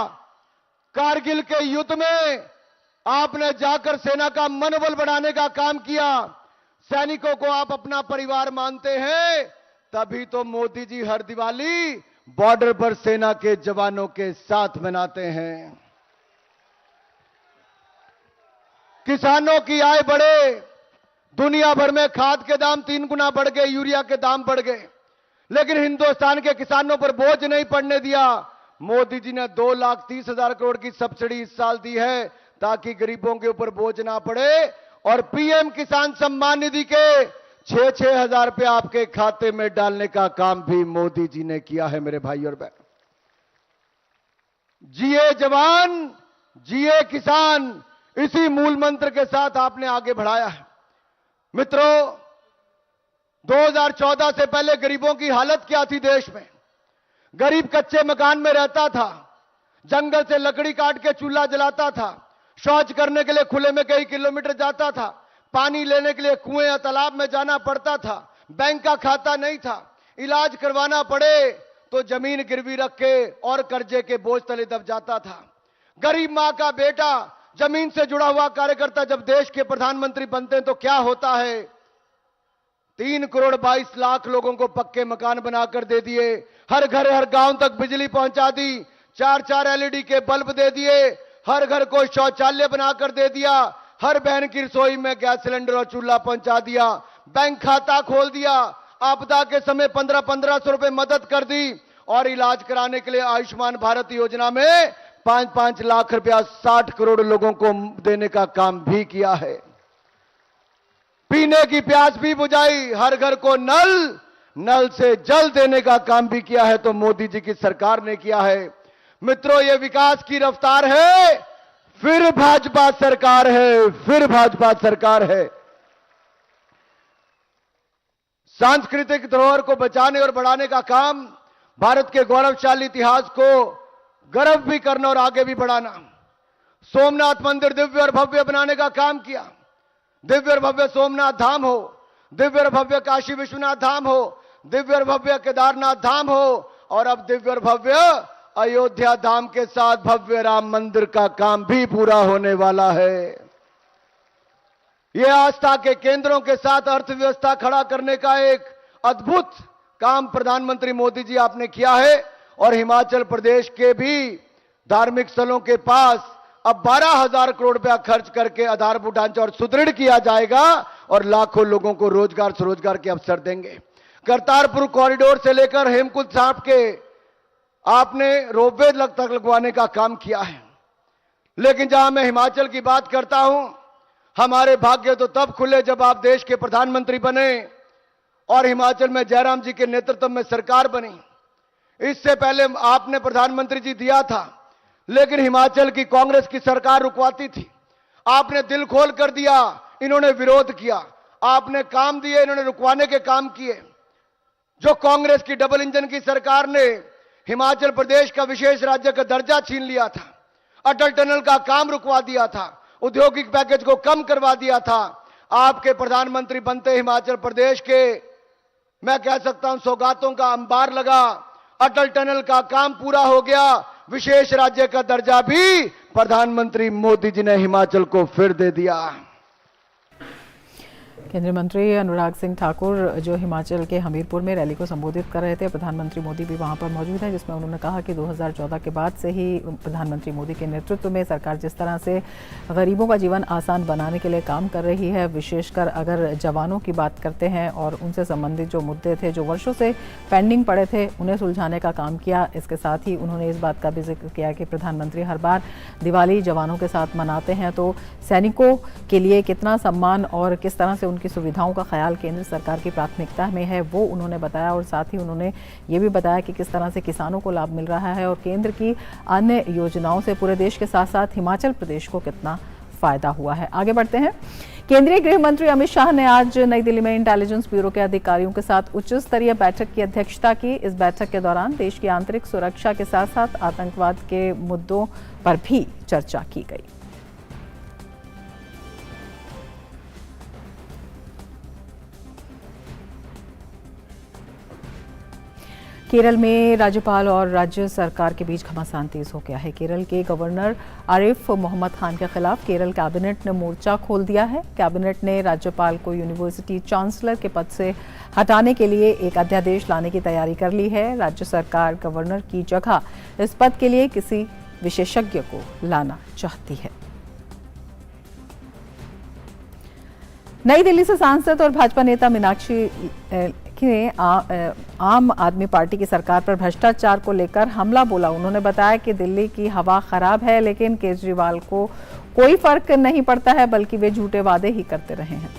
कारगिल के युद्ध में आपने जाकर सेना का मनोबल बढ़ाने का काम किया। सैनिकों को आप अपना परिवार मानते हैं, तभी तो मोदी जी हर दिवाली बॉर्डर पर सेना के जवानों के साथ मनाते हैं। किसानों की आय बढ़े, दुनिया भर में खाद के दाम 3 गुना बढ़ गए, यूरिया के दाम बढ़ गए, लेकिन हिंदुस्तान के किसानों पर बोझ नहीं पड़ने दिया। मोदी जी ने 2,30,000 करोड़ की सब्सिडी इस साल दी है ताकि गरीबों के ऊपर बोझ ना पड़े। और पीएम किसान सम्मान निधि के 6-6 हजार रुपए आपके खाते में डालने का काम भी मोदी जी ने किया है। मेरे भाई और बहन, जिए जवान जिए किसान, इसी मूल मंत्र के साथ आपने आगे बढ़ाया है। मित्रों, 2014 से पहले गरीबों की हालत क्या थी देश में? गरीब कच्चे मकान में रहता था, जंगल से लकड़ी काट के चूल्हा जलाता था, शौच करने के लिए खुले में कई किलोमीटर जाता था, पानी लेने के लिए कुएं या तालाब में जाना पड़ता था, बैंक का खाता नहीं था, इलाज करवाना पड़े तो जमीन गिरवी रख के और कर्जे के बोझ तले दब जाता था। गरीब मां का बेटा, जमीन से जुड़ा हुआ कार्यकर्ता जब देश के प्रधानमंत्री बनते हैं तो क्या होता है? 3 करोड़ 22 लाख लोगों को पक्के मकान बनाकर दे दिए, हर घर हर गांव तक बिजली पहुंचा दी, 4-4 एलईडी के बल्ब दे दिए, हर घर को शौचालय बनाकर दे दिया, हर बहन की रसोई में गैस सिलेंडर और चूल्हा पहुंचा दिया, बैंक खाता खोल दिया, आपदा के समय 1500 रुपए मदद कर दी और इलाज कराने के लिए आयुष्मान भारत योजना में 5-5 लाख रुपया 60 करोड़ लोगों को देने का काम भी किया है। पीने की प्यास भी बुझाई, हर घर को नल से जल देने का काम भी किया है तो मोदी जी की सरकार ने किया है। मित्रों, ये विकास की रफ्तार है, फिर भाजपा सरकार है, फिर भाजपा सरकार है। सांस्कृतिक धरोहर को बचाने और बढ़ाने का काम, भारत के गौरवशाली इतिहास को गर्व भी करना और आगे भी बढ़ाना। सोमनाथ मंदिर दिव्य और भव्य बनाने का काम किया। दिव्य और भव्य सोमनाथ धाम हो, दिव्य और भव्य काशी विश्वनाथ धाम हो, दिव्य और भव्य केदारनाथ धाम हो और अब दिव्य और भव्य अयोध्या धाम के साथ भव्य राम मंदिर का काम भी पूरा होने वाला है। यह आस्था के केंद्रों के साथ अर्थव्यवस्था खड़ा करने का एक अद्भुत काम प्रधानमंत्री मोदी जी आपने किया है और हिमाचल प्रदेश के भी धार्मिक स्थलों के पास अब 12,000 करोड़ रुपया खर्च करके आधारभूत ढांचा और सुदृढ़ किया जाएगा और लाखों लोगों को रोजगार स्वरोजगार के अवसर देंगे। करतारपुर कॉरिडोर से लेकर हेमकुंड साहिब के आपने रोपवे तक लगवाने का काम किया है। लेकिन जहां मैं हिमाचल की बात करता हूं, हमारे भाग्य तो तब खुले जब आप देश के प्रधानमंत्री बने और हिमाचल में जयराम जी के नेतृत्व में सरकार बनी। इससे पहले आपने प्रधानमंत्री जी दिया था, लेकिन हिमाचल की कांग्रेस की सरकार रुकवाती थी। आपने दिल खोल कर दिया, इन्होंने विरोध किया, आपने काम दिए, इन्होंने रुकवाने के काम किए। जो कांग्रेस की डबल इंजन की सरकार ने हिमाचल प्रदेश का विशेष राज्य का दर्जा छीन लिया था, अटल टनल का काम रुकवा दिया था, औद्योगिक पैकेज को कम करवा दिया था, आपके प्रधानमंत्री बनते हिमाचल प्रदेश के, मैं कह सकता हूं, सौगातों का अंबार लगा। अटल टनल का काम पूरा हो गया, विशेष राज्य का दर्जा भी प्रधानमंत्री मोदी जी ने हिमाचल को फिर दे दिया। केंद्रीय मंत्री अनुराग सिंह ठाकुर जो हिमाचल के हमीरपुर में रैली को संबोधित कर रहे थे, प्रधानमंत्री मोदी भी वहां पर मौजूद हैं, जिसमें उन्होंने कहा कि 2014 के बाद से ही प्रधानमंत्री मोदी के नेतृत्व में सरकार जिस तरह से गरीबों का जीवन आसान बनाने के लिए काम कर रही है, विशेषकर अगर जवानों की बात करते हैं और उनसे संबंधित जो मुद्दे थे जो वर्षों से पेंडिंग पड़े थे, उन्हें सुलझाने का काम किया। इसके साथ ही उन्होंने इस बात का भी जिक्र किया कि प्रधानमंत्री हर बार दिवाली जवानों के साथ मनाते हैं, तो सैनिकों के लिए कितना सम्मान और किस तरह से की सुविधाओं का ख्याल केंद्र सरकार की प्राथमिकता में है, वो उन्होंने बताया। और साथ ही उन्होंने ये भी बताया कि किस तरह से किसानों को लाभ मिल रहा है और केंद्र की अन्य योजनाओं से पूरे देश के साथ साथ हिमाचल प्रदेश को कितना फायदा हुआ है। आगे बढ़ते हैं। केंद्रीय गृह मंत्री अमित शाह ने आज नई दिल्ली में इंटेलिजेंस ब्यूरो के अधिकारियों के साथ उच्च स्तरीय बैठक की अध्यक्षता की। इस बैठक के दौरान देश की आंतरिक सुरक्षा के साथ साथ आतंकवाद के मुद्दों पर भी चर्चा की गई। केरल में राज्यपाल और राज्य सरकार के बीच घमासान तेज हो गया है। केरल के गवर्नर आरिफ मोहम्मद खान के खिलाफ केरल कैबिनेट ने मोर्चा खोल दिया है। कैबिनेट ने राज्यपाल को यूनिवर्सिटी चांसलर के पद से हटाने के लिए एक अध्यादेश लाने की तैयारी कर ली है। राज्य सरकार गवर्नर की जगह इस पद के लिए किसी विशेषज्ञ को लाना चाहती है। नई दिल्ली से सांसद और भाजपा नेता मीनाक्षी मुखी ने आम आदमी पार्टी की सरकार पर भ्रष्टाचार को लेकर हमला बोला। उन्होंने बताया कि दिल्ली की हवा खराब है, लेकिन केजरीवाल को कोई फर्क नहीं पड़ता है, बल्कि वे झूठे वादे ही करते रहे हैं।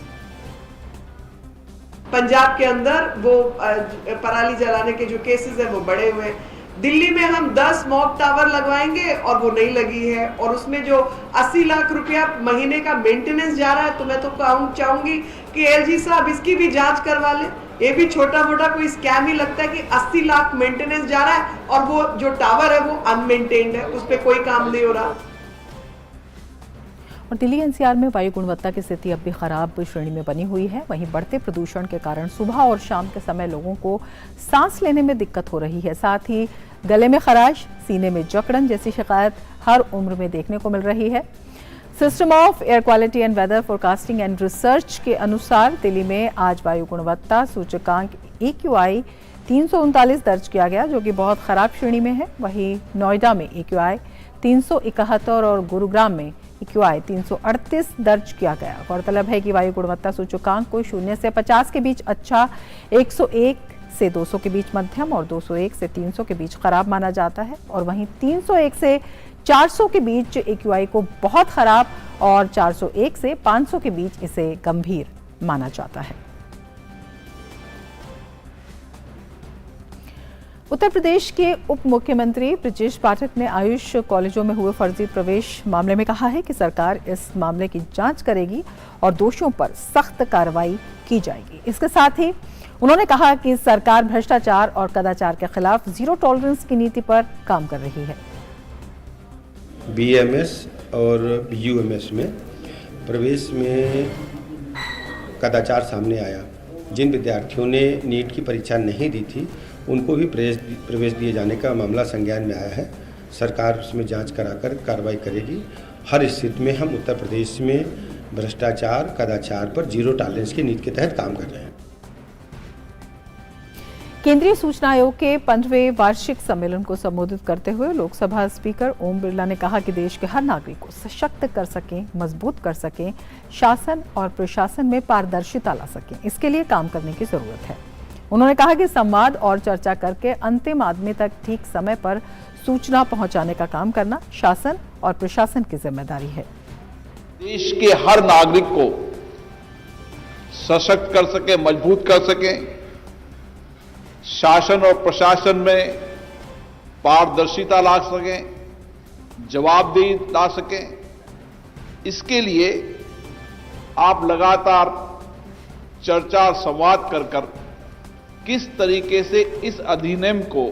पंजाब के अंदर वो पराली जलाने के जो केसेस है वो बढ़े हुए हैं। दिल्ली में हम 10 मॉक टावर लगवाएंगे और वो नहीं लगी है, और उसमें जो 80 लाख रुपया महीने का मेंटेनेंस जा रहा है, तो मैं तो चाहूंगी कि एलजी साहब इसकी भी जांच करवा ले। ये भी छोटा मोटा कोई स्कैम ही लगता है कि 80 लाख मेंटेनेंस जा रहा है और वो जो टावर है वो अनमेंटेन्ड है, उस पर कोई काम नहीं हो रहा। और दिल्ली एनसीआर में वायु गुणवत्ता की स्थिति अब भी खराब श्रेणी में बनी हुई है। वहीं बढ़ते प्रदूषण के कारण सुबह और शाम के समय लोगों को सांस लेने में दिक्कत हो रही है। साथ ही गले में खराश, सीने में जकड़न जैसी शिकायत हर उम्र में देखने को मिल रही है। System of air quality and weather forecasting and research के अनुसार दिल्ली में आज वायु गुणवत्ता सूचकांक AQI 339 दर्ज किया गया, जो कि बहुत खराब श्रेणी में है। वहीं नोएडा में AQI 371 और गुरुग्राम में AQI 338 दर्ज किया गया। गौरतलब है कि वायु गुणवत्ता सूचकांक को 0 से 50 के बीच अच्छा, 101 से 200 के बीच मध्यम और 201 से 300 के बीच खराब माना जाता है। और वहीं 301 से 400 के बीच AQI को बहुत खराब और 401 से 500 के बीच इसे गंभीर माना जाता है। उत्तर प्रदेश के उप मुख्यमंत्री ब्रजेश पाठक ने आयुष कॉलेजों में हुए फर्जी प्रवेश मामले में कहा है कि सरकार इस मामले की जांच करेगी और दोषियों पर सख्त कार्रवाई की जाएगी। इसके साथ ही उन्होंने कहा कि सरकार भ्रष्टाचार और कदाचार के खिलाफ जीरो टॉलरेंस की नीति पर काम कर रही है। BMS और UMS में प्रवेश में कदाचार सामने आया। जिन विद्यार्थियों ने नीट की परीक्षा नहीं दी थी उनको भी प्रवेश दिए जाने का मामला संज्ञान में आया है। सरकार उसमें जांच कराकर कार्रवाई करेगी। हर स्थिति में हम उत्तर प्रदेश में भ्रष्टाचार कदाचार पर जीरो टॉलरेंस की नीति के तहत काम कर रहे हैं। केंद्रीय सूचना आयोग के 15वें वार्षिक सम्मेलन को संबोधित करते हुए लोकसभा स्पीकर ओम बिरला ने कहा कि देश के हर नागरिक को सशक्त कर सकें, मजबूत कर सकें, शासन और प्रशासन में पारदर्शिता ला सकें, इसके लिए काम करने की जरूरत है। उन्होंने कहा कि संवाद और चर्चा करके अंतिम आदमी तक ठीक समय पर सूचना पहुंचाने का काम करना शासन और प्रशासन की जिम्मेदारी है। देश के हर नागरिक को सशक्त कर सके, मजबूत कर सके, शासन और प्रशासन में पारदर्शिता ला सके, जवाबदेही ला सके, इसके लिए आप लगातार चर्चा और संवाद कर किस तरीके से इस अधिनियम को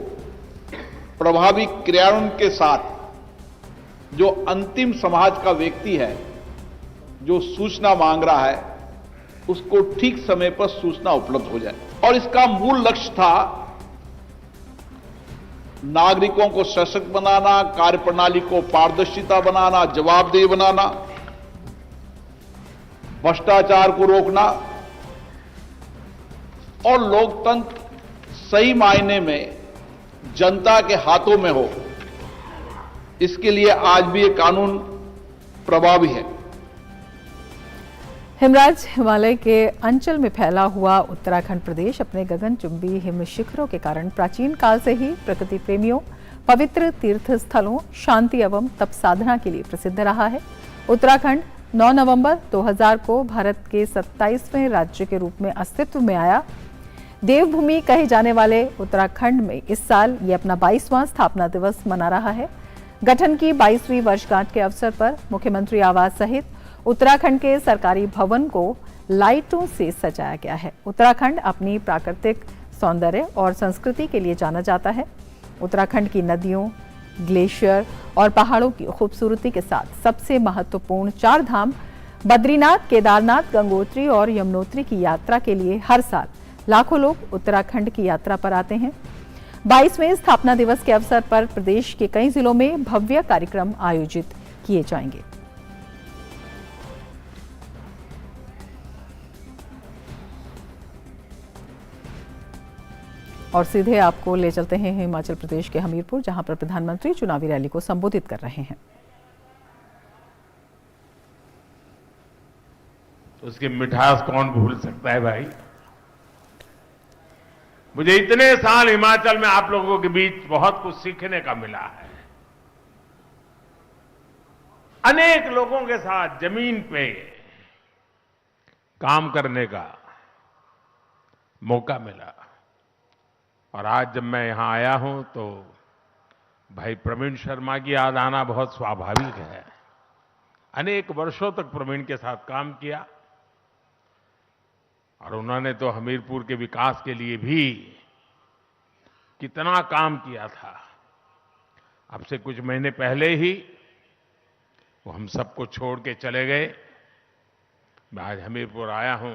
प्रभावी क्रियान्वयन के साथ जो अंतिम समाज का व्यक्ति है जो सूचना मांग रहा है उसको ठीक समय पर सूचना उपलब्ध हो जाए। और इसका मूल लक्ष्य था नागरिकों को सशक्त बनाना, कार्यप्रणाली को पारदर्शिता बनाना, जवाबदेही बनाना, भ्रष्टाचार को रोकना और लोकतंत्र सही मायने में जनता के हाथों में हो। इसके लिए आज भी ये कानून प्रभावी है। हिमराज हिमालय के अंचल में फैला हुआ उत्तराखंड प्रदेश अपने गगनचुंबी हिम शिखरों के कारण प्राचीन काल से ही प्रकृति प्रेमियों, पवित्र तीर्थ स्थलों, शांति एवं तप साधना के लिए प्रसिद्ध रहा है। उत्तराखंड 9 नवंबर 2000 को भारत के 27वें राज्य के रूप में अस्तित्व में आया। देवभूमि कहे जाने वाले उत्तराखंड में इस साल ये अपना 22वां स्थापना दिवस मना रहा है। गठन की 22वीं वर्षगांठ के अवसर पर मुख्यमंत्री आवास सहित उत्तराखंड के सरकारी भवन को लाइटों से सजाया गया है। उत्तराखंड अपनी प्राकृतिक सौंदर्य और संस्कृति के लिए जाना जाता है। उत्तराखंड की नदियों, ग्लेशियर और पहाड़ों की खूबसूरती के साथ सबसे महत्वपूर्ण 4 धाम बद्रीनाथ, केदारनाथ, गंगोत्री और यमुनोत्री की यात्रा के लिए हर साल लाखों लोग उत्तराखंड की यात्रा पर आते हैं। 22वें स्थापना दिवस के अवसर पर प्रदेश के कई जिलों में भव्य कार्यक्रम आयोजित किए जाएंगे। और सीधे आपको ले चलते हैं हिमाचल प्रदेश के हमीरपुर, जहां पर प्रधानमंत्री चुनावी रैली को संबोधित कर रहे हैं। तो उसकी मिठास कौन भूल सकता है भाई। मुझे इतने साल हिमाचल में आप लोगों के बीच बहुत कुछ सीखने का मिला है। अनेक लोगों के साथ जमीन पे काम करने का मौका मिला और आज जब मैं यहां आया हूं तो भाई प्रवीण शर्मा की याद आना बहुत स्वाभाविक है। अनेक वर्षों तक प्रवीण के साथ काम किया और उन्होंने तो हमीरपुर के विकास के लिए भी कितना काम किया था। अब से कुछ महीने पहले ही वो हम सबको छोड़ के चले गए। मैं आज हमीरपुर आया हूं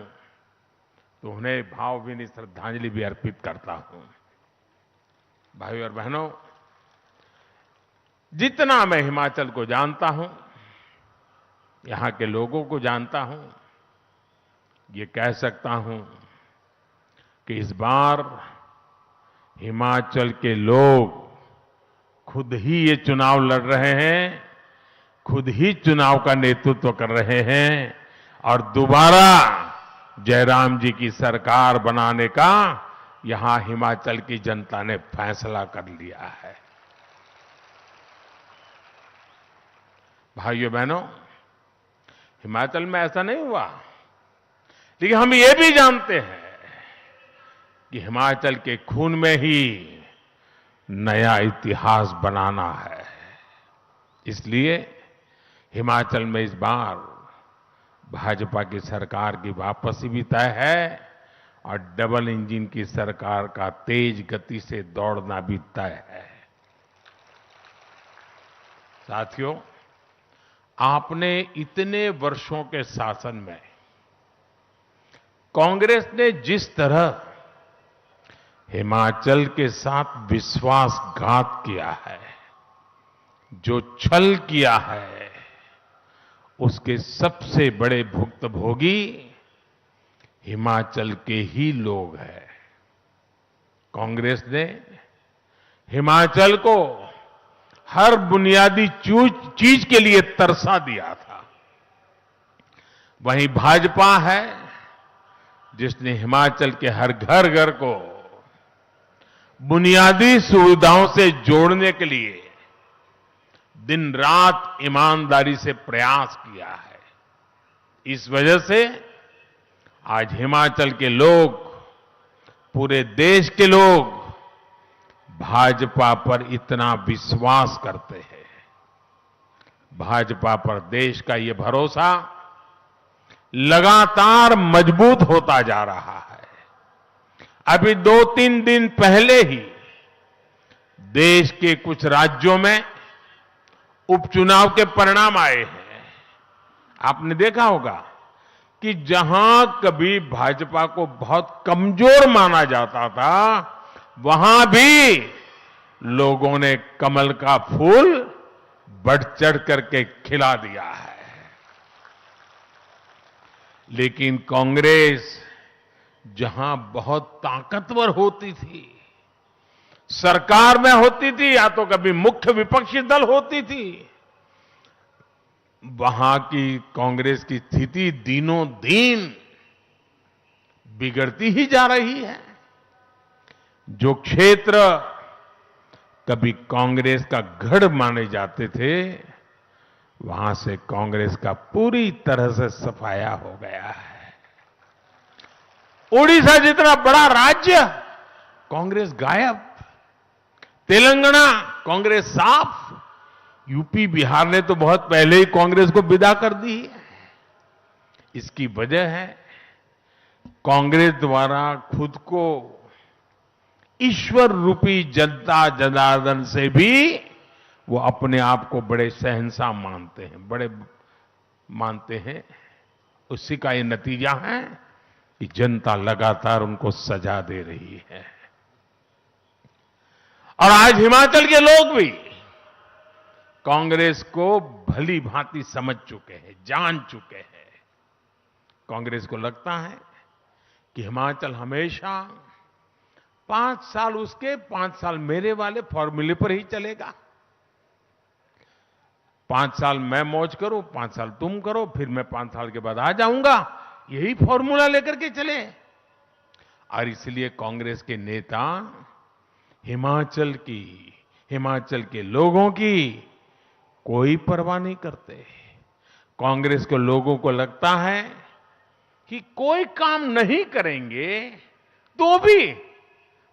तो उन्हें भावभीनी श्रद्धांजलि भी अर्पित करता हूं। भाइयों और बहनों, जितना मैं हिमाचल को जानता हूं, यहां के लोगों को जानता हूं, ये कह सकता हूं कि इस बार हिमाचल के लोग खुद ही ये चुनाव लड़ रहे हैं, खुद ही चुनाव का नेतृत्व कर रहे हैं और दोबारा जयराम जी की सरकार बनाने का यहां हिमाचल की जनता ने फैसला कर लिया है। भाइयों बहनों, हिमाचल में ऐसा नहीं हुआ, लेकिन हम ये भी जानते हैं कि हिमाचल के खून में ही नया इतिहास बनाना है। इसलिए हिमाचल में इस बार भाजपा की सरकार की वापसी भी तय है और डबल इंजन की सरकार का तेज गति से दौड़ना भी तय है। साथियों, आपने इतने वर्षों के शासन में कांग्रेस ने जिस तरह हिमाचल के साथ विश्वासघात किया है, जो छल किया है, उसके सबसे बड़े भुक्तभोगी हिमाचल के ही लोग हैं। कांग्रेस ने हिमाचल को हर बुनियादी चीज के लिए तरसा दिया था। वहीं भाजपा है जिसने हिमाचल के हर घर घर को बुनियादी सुविधाओं से जोड़ने के लिए दिन रात ईमानदारी से प्रयास किया है। इस वजह से आज हिमाचल के लोग, पूरे देश के लोग भाजपा पर इतना विश्वास करते हैं। भाजपा पर देश का ये भरोसा लगातार मजबूत होता जा रहा है। अभी 2-3 दिन पहले ही देश के कुछ राज्यों में उपचुनाव के परिणाम आए हैं। आपने देखा होगा कि जहां कभी भाजपा को बहुत कमजोर माना जाता था, वहां भी लोगों ने कमल का फूल बढ़ चढ़ करके खिला दिया है। लेकिन कांग्रेस जहां बहुत ताकतवर होती थी, सरकार में होती थी या तो कभी मुख्य विपक्षी दल होती थी, वहां की कांग्रेस की स्थिति दिनों दिन बिगड़ती ही जा रही है। जो क्षेत्र कभी कांग्रेस का गढ़ माने जाते थे, वहां से कांग्रेस का पूरी तरह से सफाया हो गया है। ओडिशा जितना बड़ा राज्य, कांग्रेस गायब। तेलंगाना, कांग्रेस साफ। यूपी बिहार ने तो बहुत पहले ही कांग्रेस को विदा कर दी है। इसकी वजह है कांग्रेस द्वारा खुद को ईश्वर रूपी जनता जनार्दन से भी वो अपने आप को बड़े शहंशाह मानते हैं, बड़े मानते हैं। उसी का ये नतीजा है कि जनता लगातार उनको सजा दे रही है। और आज हिमाचल के लोग भी कांग्रेस को भली भांति समझ चुके हैं, जान चुके हैं। कांग्रेस को लगता है कि हिमाचल हमेशा 5 साल उसके, 5 साल मेरे वाले फॉर्मूले पर ही चलेगा। 5 साल मैं मौज करूं, 5 साल तुम करो, फिर मैं 5 साल के बाद आ जाऊंगा। यही फॉर्मूला लेकर के चले। और इसलिए कांग्रेस के नेता हिमाचल के लोगों की कोई परवाह नहीं करते। कांग्रेस के लोगों को लगता है कि कोई काम नहीं करेंगे तो भी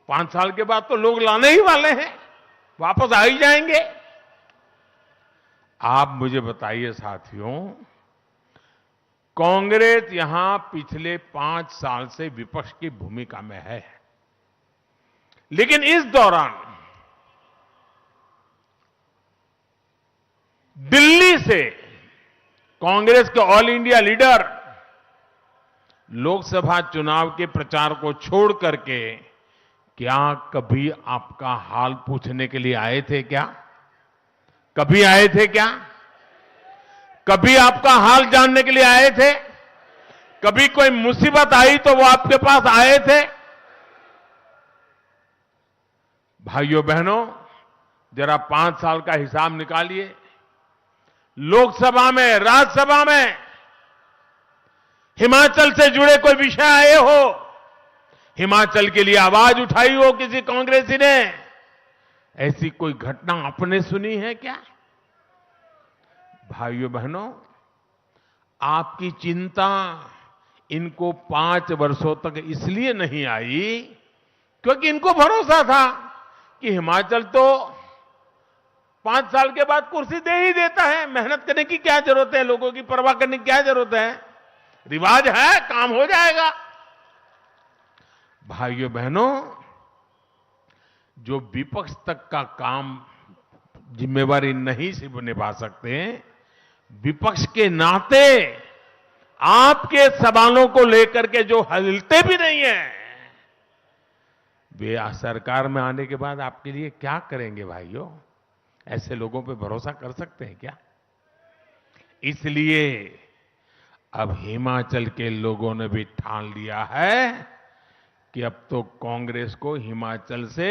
5 साल के बाद तो लोग लाने ही वाले हैं, वापस आ ही जाएंगे। आप मुझे बताइए साथियों, कांग्रेस यहां पिछले 5 साल से विपक्ष की भूमिका में है, लेकिन इस दौरान दिल्ली से कांग्रेस के ऑल इंडिया लीडर लोकसभा चुनाव के प्रचार को छोड़ करके क्या कभी आपका हाल पूछने के लिए आए थे क्या? कभी आए थे क्या? कभी आपका हाल जानने के लिए आए थे? कभी कोई मुसीबत आई तो वो आपके पास आए थे? भाइयों बहनों, जरा 5 साल का हिसाब निकालिए। लोकसभा में, राज्यसभा में हिमाचल से जुड़े कोई विषय आए हो, हिमाचल के लिए आवाज उठाई हो किसी कांग्रेसी ने, ऐसी कोई घटना आपने सुनी है क्या? भाइयों बहनों, आपकी चिंता इनको 5 वर्षों तक इसलिए नहीं आई क्योंकि इनको भरोसा था कि हिमाचल तो 5 साल के बाद कुर्सी दे ही देता है, मेहनत करने की क्या जरूरत है, लोगों की परवाह करने की क्या जरूरत है, रिवाज है, काम हो जाएगा। भाइयों बहनों, जो विपक्ष तक का काम जिम्मेवारी नहीं सिर्फ निभा सकते, विपक्ष के नाते आपके सवालों को लेकर के जो हिलते भी नहीं है, वे सरकार में आने के बाद आपके लिए क्या करेंगे? भाइयों, ऐसे लोगों पे भरोसा कर सकते हैं क्या? इसलिए अब हिमाचल के लोगों ने भी ठान लिया है कि अब तो कांग्रेस को हिमाचल से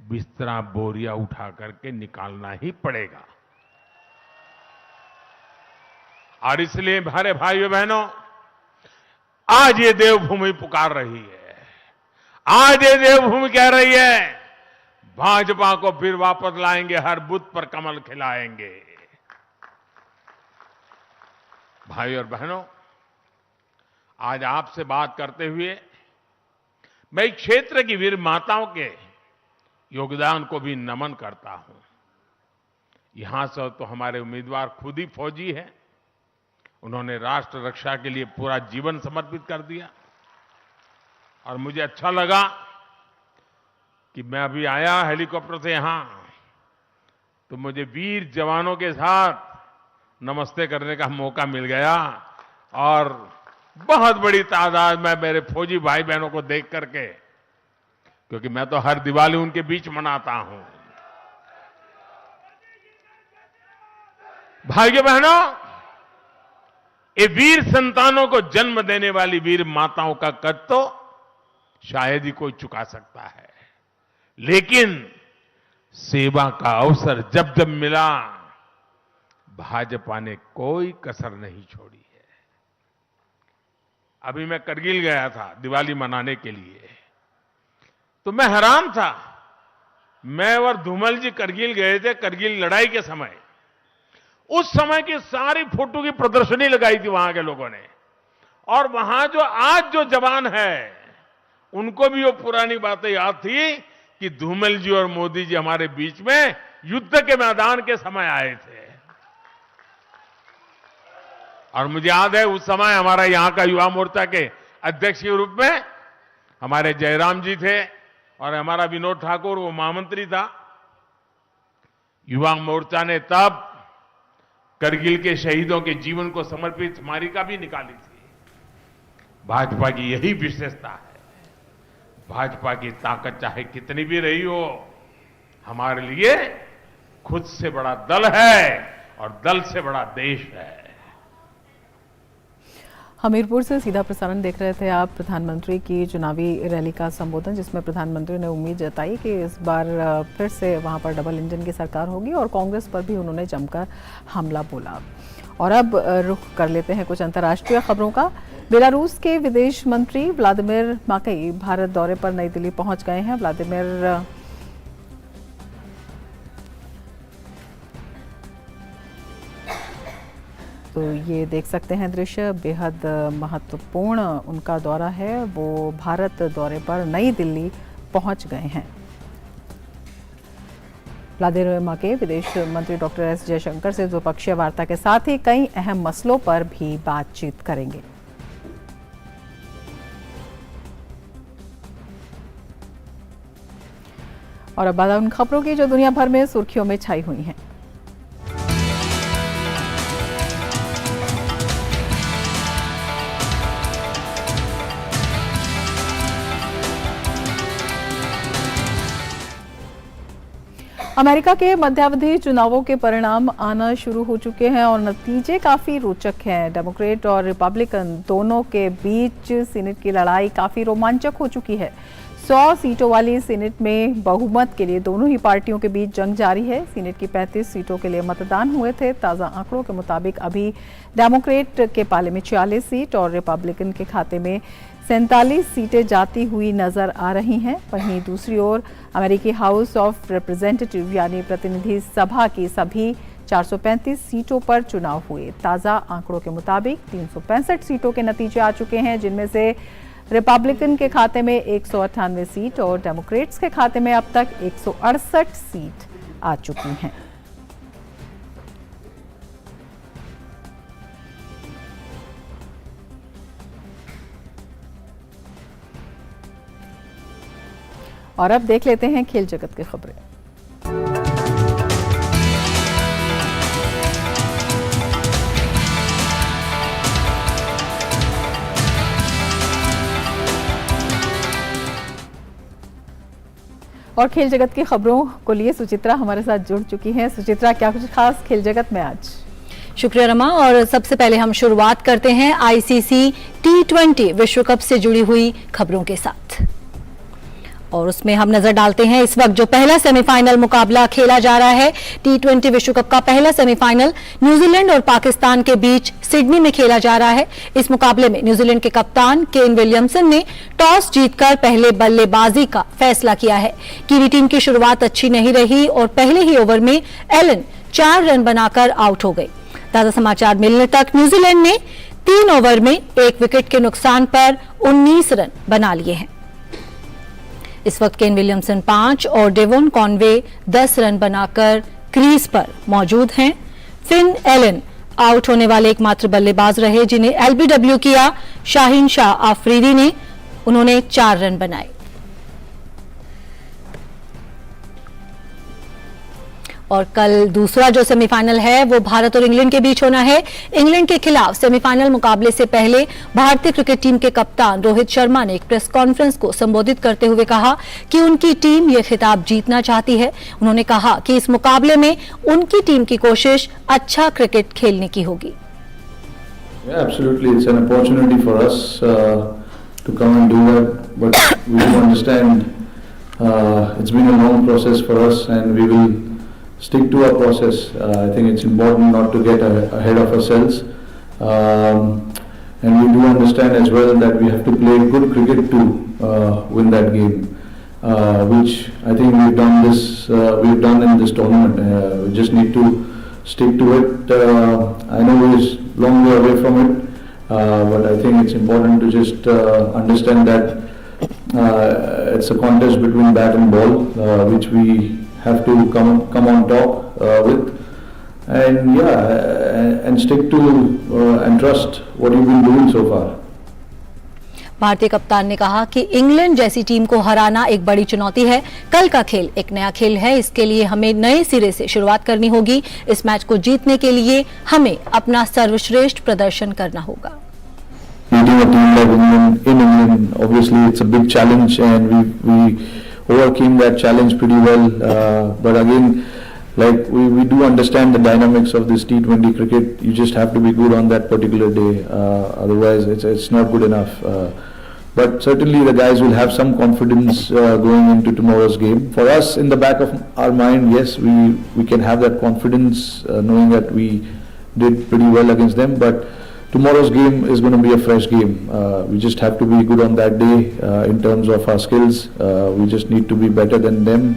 बिस्तरा बोरिया उठा करके निकालना ही पड़ेगा। और इसलिए हमारे भाइयों बहनों, आज ये देवभूमि पुकार रही है, आज ये देवभूमि कह रही है भाजपा को फिर वापस लाएंगे, हर बूथ पर कमल खिलाएंगे। भाइयों और बहनों, आज आपसे बात करते हुए मैं इस क्षेत्र की वीर माताओं के योगदान को भी नमन करता हूं। यहां से तो हमारे उम्मीदवार खुद ही फौजी हैं, उन्होंने राष्ट्र रक्षा के लिए पूरा जीवन समर्पित कर दिया। और मुझे अच्छा लगा कि मैं अभी आया हेलीकॉप्टर से यहां, तो मुझे वीर जवानों के साथ नमस्ते करने का मौका मिल गया और बहुत बड़ी तादाद में मेरे फौजी भाई बहनों को देख करके, क्योंकि मैं तो हर दिवाली उनके बीच मनाता हूं। भाइयों बहनों, ये वीर संतानों को जन्म देने वाली वीर माताओं का कद तो शायद ही कोई चुका सकता है, लेकिन सेवा का अवसर जब जब मिला, भाजपा ने कोई कसर नहीं छोड़ी है। अभी मैं करगिल गया था दिवाली मनाने के लिए, तो मैं हैरान था। मैं और धूमल जी करगिल गए थे, करगिल लड़ाई के समय। उस समय की सारी फोटो की प्रदर्शनी लगाई थी वहां के लोगों ने, और वहां जो आज जो जवान है उनको भी वो पुरानी बातें याद थी कि धूमल जी और मोदी जी हमारे बीच में युद्ध के मैदान के समय आए थे। और मुझे याद है उस समय हमारा यहां का युवा मोर्चा के अध्यक्ष के रूप में हमारे जयराम जी थे और हमारा विनोद ठाकुर वो महामंत्री था। युवा मोर्चा ने तब करगिल के शहीदों के जीवन को समर्पित स्मारिका भी निकाली थी। भाजपा की यही विशेषता है। भाजपा की ताकत चाहे कितनी भी रही हो, हमारे लिए खुद से बड़ा दल है और दल से बड़ा देश है। हमीरपुर से सीधा प्रसारण देख रहे थे आप प्रधानमंत्री की चुनावी रैली का संबोधन, जिसमें प्रधानमंत्री ने उम्मीद जताई कि इस बार फिर से वहां पर डबल इंजन की सरकार होगी और कांग्रेस पर भी उन्होंने जमकर हमला बोला। और अब रुख कर लेते हैं कुछ अंतर्राष्ट्रीय खबरों का। बेलारूस के विदेश मंत्री व्लादिमीर माकई भारत दौरे पर नई दिल्ली पहुंच गए हैं। व्लादिमीर तो ये देख सकते हैं दृश्य, बेहद महत्वपूर्ण उनका दौरा है। वो भारत दौरे पर नई दिल्ली पहुंच गए हैं। व्लादिमीर माकई विदेश मंत्री डॉक्टर एस जयशंकर से द्विपक्षीय वार्ता के साथ ही कई अहम मसलों पर भी बातचीत करेंगे। और अब बात उन खबरों की जो दुनिया भर में सुर्खियों में छाई हुई हैं। अमेरिका के मध्यावधि चुनावों के परिणाम आना शुरू हो चुके हैं और नतीजे काफी रोचक हैं। डेमोक्रेट और रिपब्लिकन दोनों के बीच सीनेट की लड़ाई काफी रोमांचक हो चुकी है। 100 सीटों वाली सीनेट में बहुमत के लिए दोनों ही पार्टियों के बीच जंग जारी है। सीनेट की 35 सीटों के लिए मतदान हुए थे। ताज़ा आंकड़ों के मुताबिक अभी डेमोक्रेट के पाले में 46 सीट और रिपब्लिकन के खाते में 47 सीटें जाती हुई नजर आ रही हैं। वहीं दूसरी ओर अमेरिकी हाउस ऑफ रिप्रेजेंटेटिव यानी प्रतिनिधि सभा की सभी 435 सीटों पर चुनाव हुए। ताज़ा आंकड़ों के मुताबिक 365 सीटों के नतीजे आ चुके हैं, जिनमें से रिपब्लिकन के खाते में 198 सीट और डेमोक्रेट्स के खाते में अब तक 168 सीट आ चुकी हैं। और अब देख लेते हैं खेल जगत की खबरें। और खेल जगत की खबरों को लिए सुचित्रा हमारे साथ जुड़ चुकी हैं। सुचित्रा, क्या कुछ खास खेल जगत में आज? शुक्रिया रमा। और सबसे पहले हम शुरुआत करते हैं आईसीसी T20 विश्व कप से जुड़ी हुई खबरों के साथ, और उसमें हम नजर डालते हैं इस वक्त जो पहला सेमीफाइनल मुकाबला खेला जा रहा है। T20 विश्व कप का पहला सेमीफाइनल न्यूजीलैंड और पाकिस्तान के बीच सिडनी में खेला जा रहा है। इस मुकाबले में न्यूजीलैंड के कप्तान केन विलियमसन ने टॉस जीतकर पहले बल्लेबाजी का फैसला किया है। कीवी टीम की शुरुआत अच्छी नहीं रही और पहले ही ओवर में एलन 4 रन बनाकर आउट हो गए। ताजा समाचार मिलने तक न्यूजीलैंड ने 3 ओवर में 1 विकेट के नुकसान पर 19 रन बना लिए हैं। इस वक्त केन विलियमसन 5 और डेवोन कॉनवे 10 रन बनाकर क्रीज पर मौजूद हैं। फिन एलन आउट होने वाले एकमात्र बल्लेबाज रहे जिन्हें एलबीडब्ल्यू किया। शाहीन शाह आफरीदी ने उन्होंने 4 रन बनाए। और कल दूसरा जो सेमीफाइनल है वो भारत और इंग्लैंड के बीच होना है। इंग्लैंड के खिलाफ सेमीफाइनल मुकाबले से पहले भारतीय क्रिकेट टीम के कप्तान रोहित शर्मा ने एक प्रेस कॉन्फ्रेंस को संबोधित करते हुए कहा कि उनकी टीम ये खिताब जीतना चाहती है। उन्होंने कहा कि इस मुकाबले में उनकी टीम की कोशिश अच्छा क्रिकेट खेलने की होगी। Absolutely, it's an opportunity for us to come and do that, but we do understand it's been a long process for us and we will stick to our process. I think it's important not to get ahead of ourselves, and we do understand as well that we have to play good cricket to win that game, which I think we've done in this tournament. We just need to stick to it. I know we're long way away from it, but I think it's important to just understand that it's a contest between bat and ball, which we have to come on top with, and and stick to and trust what you've been doing so far. भारतीय कप्तान ने कहा कि इंग्लैंड जैसी टीम को हराना एक बड़ी चुनौती है। कल का खेल एक नया खेल है, इसके लिए हमें नए सिरे से शुरुआत करनी होगी। इस मैच को जीतने के लिए हमें अपना सर्वश्रेष्ठ प्रदर्शन करना होगा। Beating a team like England in England, obviously it's a big challenge, and we overcame that challenge pretty well. But again, like we do understand the dynamics of this T20 cricket. You just have to be good on that particular day. Otherwise, it's not good enough. But certainly the guys will have some confidence going into tomorrow's game. For us, in the back of our mind, yes, we can have that confidence knowing that we did pretty well against them. But tomorrow's game is going to be a fresh game. We just have to be good on that day in terms of our skills. We just need to be better than them.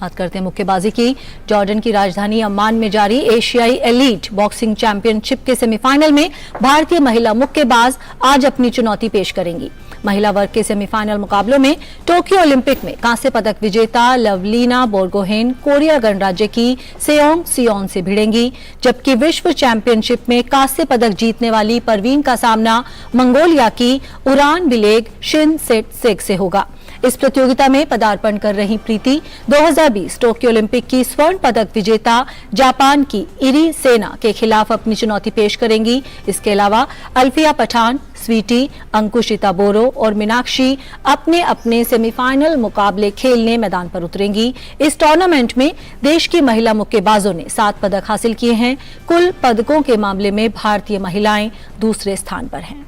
बात करते हैं मुक्केबाजी की। जॉर्डन की राजधानी अम्मान में जारी एशियाई एलीट बॉक्सिंग चैंपियनशिप के सेमीफाइनल में भारतीय महिला मुक्केबाज आज अपनी चुनौती पेश करेंगी। महिला वर्ग के सेमीफाइनल मुकाबलों में टोक्यो ओलंपिक में कांस्य पदक विजेता लवलीना बोर्गोहेन कोरिया गणराज्य की सेओंग सियोन से भिड़ेंगी, जबकि विश्व चैंपियनशिप में कांस्य पदक जीतने वाली परवीन का सामना मंगोलिया की उरान बिलेग शिन सेट सेक से होगा। इस प्रतियोगिता में पदार्पण कर रही प्रीति 2020 टोक्यो ओलंपिक की स्वर्ण पदक विजेता जापान की इरी सेना के खिलाफ अपनी चुनौती पेश करेंगी। इसके अलावा अल्फिया पठान, स्वीटी, अंकुशिता बोरो और मीनाक्षी अपने अपने सेमीफाइनल मुकाबले खेलने मैदान पर उतरेंगी। इस टूर्नामेंट में देश की महिला मुक्केबाजों ने 7 पदक हासिल किए हैं। कुल पदकों के मामले में भारतीय महिलाएं दूसरे स्थान पर हैं।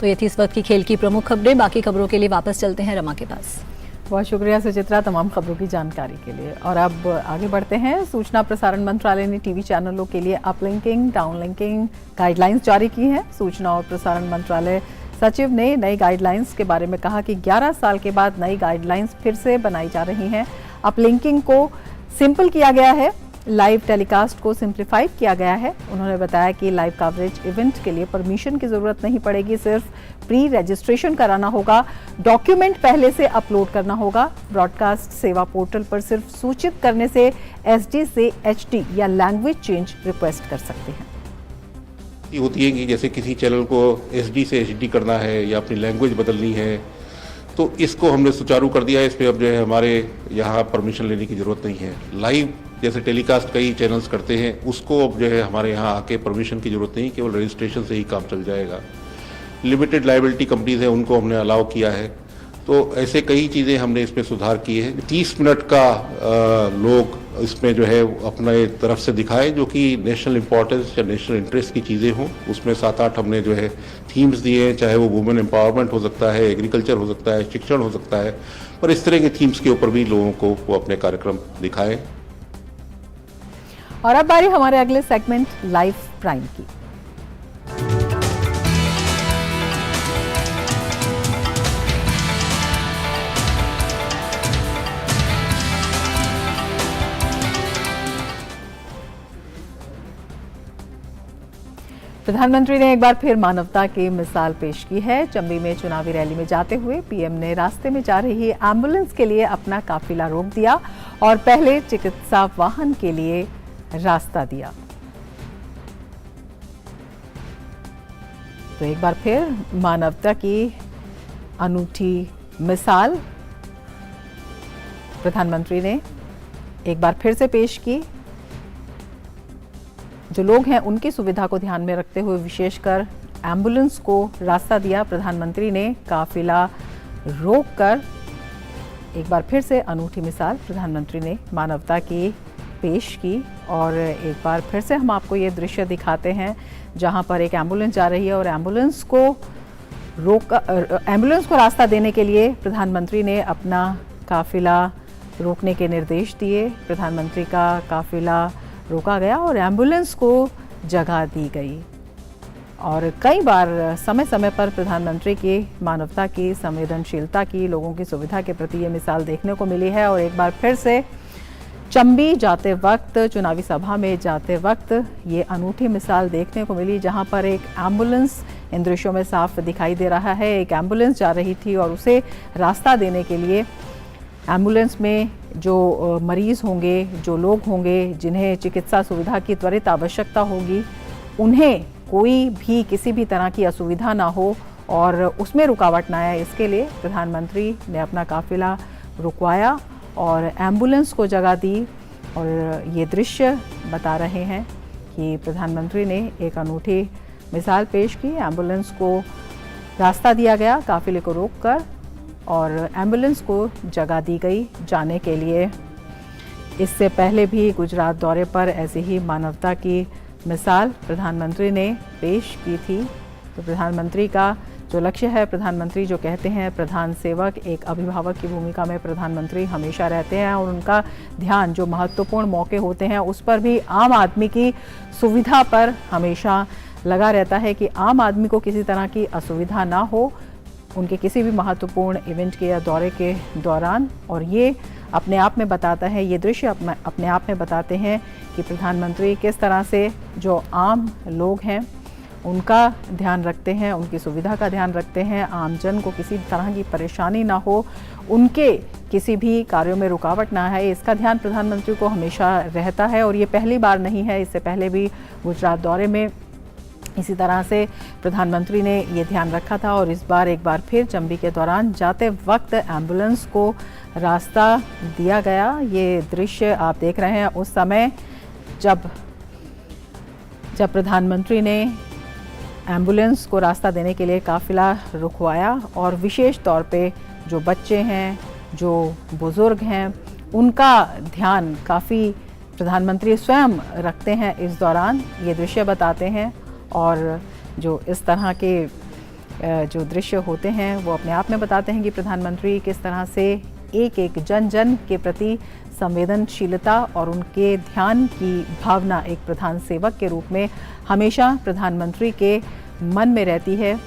तो ये थी इस वक्त की खेल की प्रमुख खबरें। बाकी खबरों के लिए वापस चलते हैं रमा के पास। बहुत शुक्रिया सुचित्रा तमाम खबरों की जानकारी के लिए। और अब आगे बढ़ते हैं। सूचना प्रसारण मंत्रालय ने टीवी चैनलों के लिए अपलिंकिंग, डाउनलिंकिंग गाइडलाइंस जारी की है। सूचना और प्रसारण मंत्रालय सचिव ने नई गाइडलाइंस के बारे में कहा कि 11 साल के बाद नई गाइडलाइंस फिर से बनाई जा रही हैं। अपलिंकिंग को सिंपल किया गया है, लाइव टेलीकास्ट को सिंप्लीफाई किया गया है। उन्होंने बताया कि लाइव कवरेज इवेंट के लिए परमिशन की जरूरत नहीं पड़ेगी, सिर्फ प्री रजिस्ट्रेशन कराना होगा, डॉक्यूमेंट पहले से अपलोड करना होगा। ब्रॉडकास्ट सेवा पोर्टल पर सिर्फ सूचित करने से एसडी से एचडी या लैंग्वेज चेंज रिक्वेस्ट कर सकते हैं। ये होती है कि जैसे किसी चैनल को एसडी से एचडी करना है या अपनी लैंग्वेज बदलनी है, तो इसको हमने सुचारू कर दिया है। इसमें अब जो है हमारे यहाँ परमिशन लेने की जरूरत नहीं है। लाइव जैसे टेलीकास्ट कई चैनल्स करते हैं, उसको अब जो है हमारे यहाँ आके परमिशन की जरूरत नहीं, केवल रजिस्ट्रेशन से ही काम चल जाएगा। लिमिटेड लायबिलिटी कंपनीज हैं, उनको हमने अलाउ किया है। तो ऐसे कई चीज़ें हमने इसमें सुधार किए हैं। 30 मिनट का लोग इसमें जो है अपने तरफ से दिखाए जो कि नेशनल इंपॉर्टेंस या नेशनल इंटरेस्ट की चीज़ें हों। उसमें 7-8 हमने जो है थीम्स दिए हैं, चाहे वो वुमेन एम्पावरमेंट हो सकता है, एग्रीकल्चर हो सकता है, शिक्षण हो सकता है, और इस तरह के थीम्स के ऊपर भी लोगों को वो अपने कार्यक्रम दिखाएं। और अब बारी हमारे अगले सेगमेंट लाइव प्राइम की। प्रधानमंत्री ने एक बार फिर मानवता की मिसाल पेश की है। चंबी में चुनावी रैली में जाते हुए पीएम ने रास्ते में जा रही एम्बुलेंस के लिए अपना काफिला रोक दिया और पहले चिकित्सा वाहन के लिए रास्ता दिया। तो एक बार फिर मानवता की अनूठी मिसाल प्रधानमंत्री ने एक बार फिर से पेश की। जो लोग हैं उनकी सुविधा को ध्यान में रखते हुए विशेषकर एम्बुलेंस को रास्ता दिया। प्रधानमंत्री ने काफिला रोककर एक बार फिर से अनूठी मिसाल प्रधानमंत्री ने मानवता की पेश की। और एक बार फिर से हम आपको ये दृश्य दिखाते हैं जहां पर एक एम्बुलेंस जा रही है और एम्बुलेंस को रास्ता देने के लिए प्रधानमंत्री ने अपना काफिला रोकने के निर्देश दिए। प्रधानमंत्री का काफिला रोका गया और एम्बुलेंस को जगह दी गई। और कई बार समय समय पर प्रधानमंत्री की मानवता की, संवेदनशीलता की, लोगों की सुविधा के प्रति ये मिसाल देखने को मिली है। और एक बार फिर से चंबी जाते वक्त, चुनावी सभा में जाते वक्त ये अनूठी मिसाल देखने को मिली जहां पर एक एम्बुलेंस इन दृश्यों में साफ दिखाई दे रहा है। एक एम्बुलेंस जा रही थी और उसे रास्ता देने के लिए एम्बुलेंस में जो मरीज़ होंगे, जो लोग होंगे जिन्हें चिकित्सा सुविधा की त्वरित आवश्यकता होगी, उन्हें कोई भी किसी भी तरह की असुविधा ना हो और उसमें रुकावट ना आए, इसके लिए प्रधानमंत्री ने अपना काफिला रुकवाया और एम्बुलेंस को जगह दी। और ये दृश्य बता रहे हैं कि प्रधानमंत्री ने एक अनूठी मिसाल पेश की। एम्बुलेंस को रास्ता दिया गया काफिले को रोककर और एम्बुलेंस को जगह दी गई जाने के लिए। इससे पहले भी गुजरात दौरे पर ऐसी ही मानवता की मिसाल प्रधानमंत्री ने पेश की थी। तो प्रधानमंत्री का जो लक्ष्य है प्रधानमंत्री जो कहते हैं प्रधान सेवक, एक अभिभावक की भूमिका में प्रधानमंत्री हमेशा रहते हैं और उनका ध्यान जो महत्वपूर्ण मौके होते हैं उस पर भी आम आदमी की सुविधा पर हमेशा लगा रहता है कि आम आदमी को किसी तरह की असुविधा ना हो उनके किसी भी महत्वपूर्ण इवेंट के या दौरे के दौरान। और ये अपने आप में बताता है, ये दृश्य अपने आप में बताते हैं कि प्रधानमंत्री किस तरह से जो आम लोग हैं उनका ध्यान रखते हैं, उनकी सुविधा का ध्यान रखते हैं, आमजन को किसी तरह की परेशानी ना हो, उनके किसी भी कार्यों में रुकावट ना है, इसका ध्यान प्रधानमंत्री को हमेशा रहता है। और ये पहली बार नहीं है, इससे पहले भी गुजरात दौरे में इसी तरह से प्रधानमंत्री ने ये ध्यान रखा था। और इस बार एक बार फिर चंबी के दौरान जाते वक्त एम्बुलेंस को रास्ता दिया गया। ये दृश्य आप देख रहे हैं उस समय जब प्रधानमंत्री ने एम्बुलेंस को रास्ता देने के लिए काफिला रुकवाया और विशेष तौर पे जो बच्चे हैं, जो बुज़ुर्ग हैं, उनका ध्यान काफ़ी प्रधानमंत्री स्वयं रखते हैं इस दौरान। ये दृश्य बताते हैं और जो इस तरह के जो दृश्य होते हैं वो अपने आप में बताते हैं कि प्रधानमंत्री किस तरह से एक एक जन जन के प्रति संवेदनशीलता और उनके ध्यान की भावना एक प्रधान सेवक के रूप में हमेशा प्रधानमंत्री के मन में रहती है।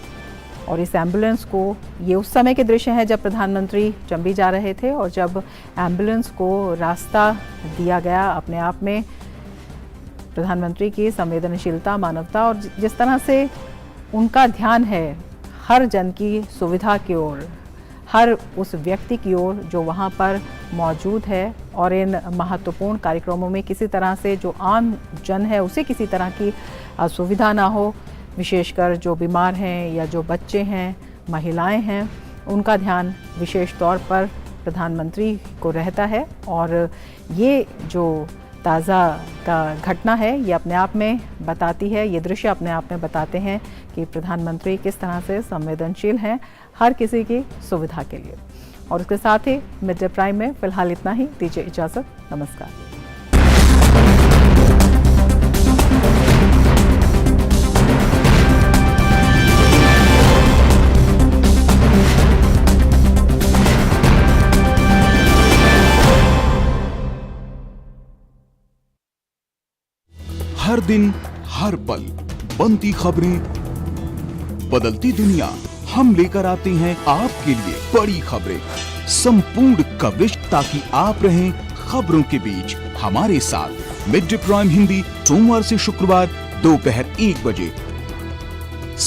और इस एम्बुलेंस को, ये उस समय के दृश्य हैं जब प्रधानमंत्री चंबी जा रहे थे और जब एम्बुलेंस को रास्ता दिया गया, अपने आप में प्रधानमंत्री की संवेदनशीलता, मानवता और जिस तरह से उनका ध्यान है हर जन की सुविधा की ओर, हर उस व्यक्ति की ओर जो वहाँ पर मौजूद है और इन महत्वपूर्ण कार्यक्रमों में किसी तरह से जो आम जन है उसे किसी तरह की असुविधा ना हो, विशेषकर जो बीमार हैं या जो बच्चे हैं, महिलाएं हैं, उनका ध्यान विशेष तौर पर प्रधानमंत्री को रहता है। और ये जो ताज़ा का घटना है ये अपने आप में बताती है, ये दृश्य अपने आप में बताते हैं कि प्रधानमंत्री किस तरह से संवेदनशील हैं हर किसी की सुविधा के लिए। और इसके साथ ही मिड डे प्राइम में फिलहाल इतना ही। दीजिए इजाज़त, नमस्कार। हर दिन हर पल बनती खबरें, बदलती दुनिया, हम लेकर आते हैं आपके लिए बड़ी खबरें, संपूर्ण कवरेज ताकि आप रहें खबरों के बीच हमारे साथ। मिड डे प्राइम हिंदी सोमवार से शुक्रवार दोपहर 1 बजे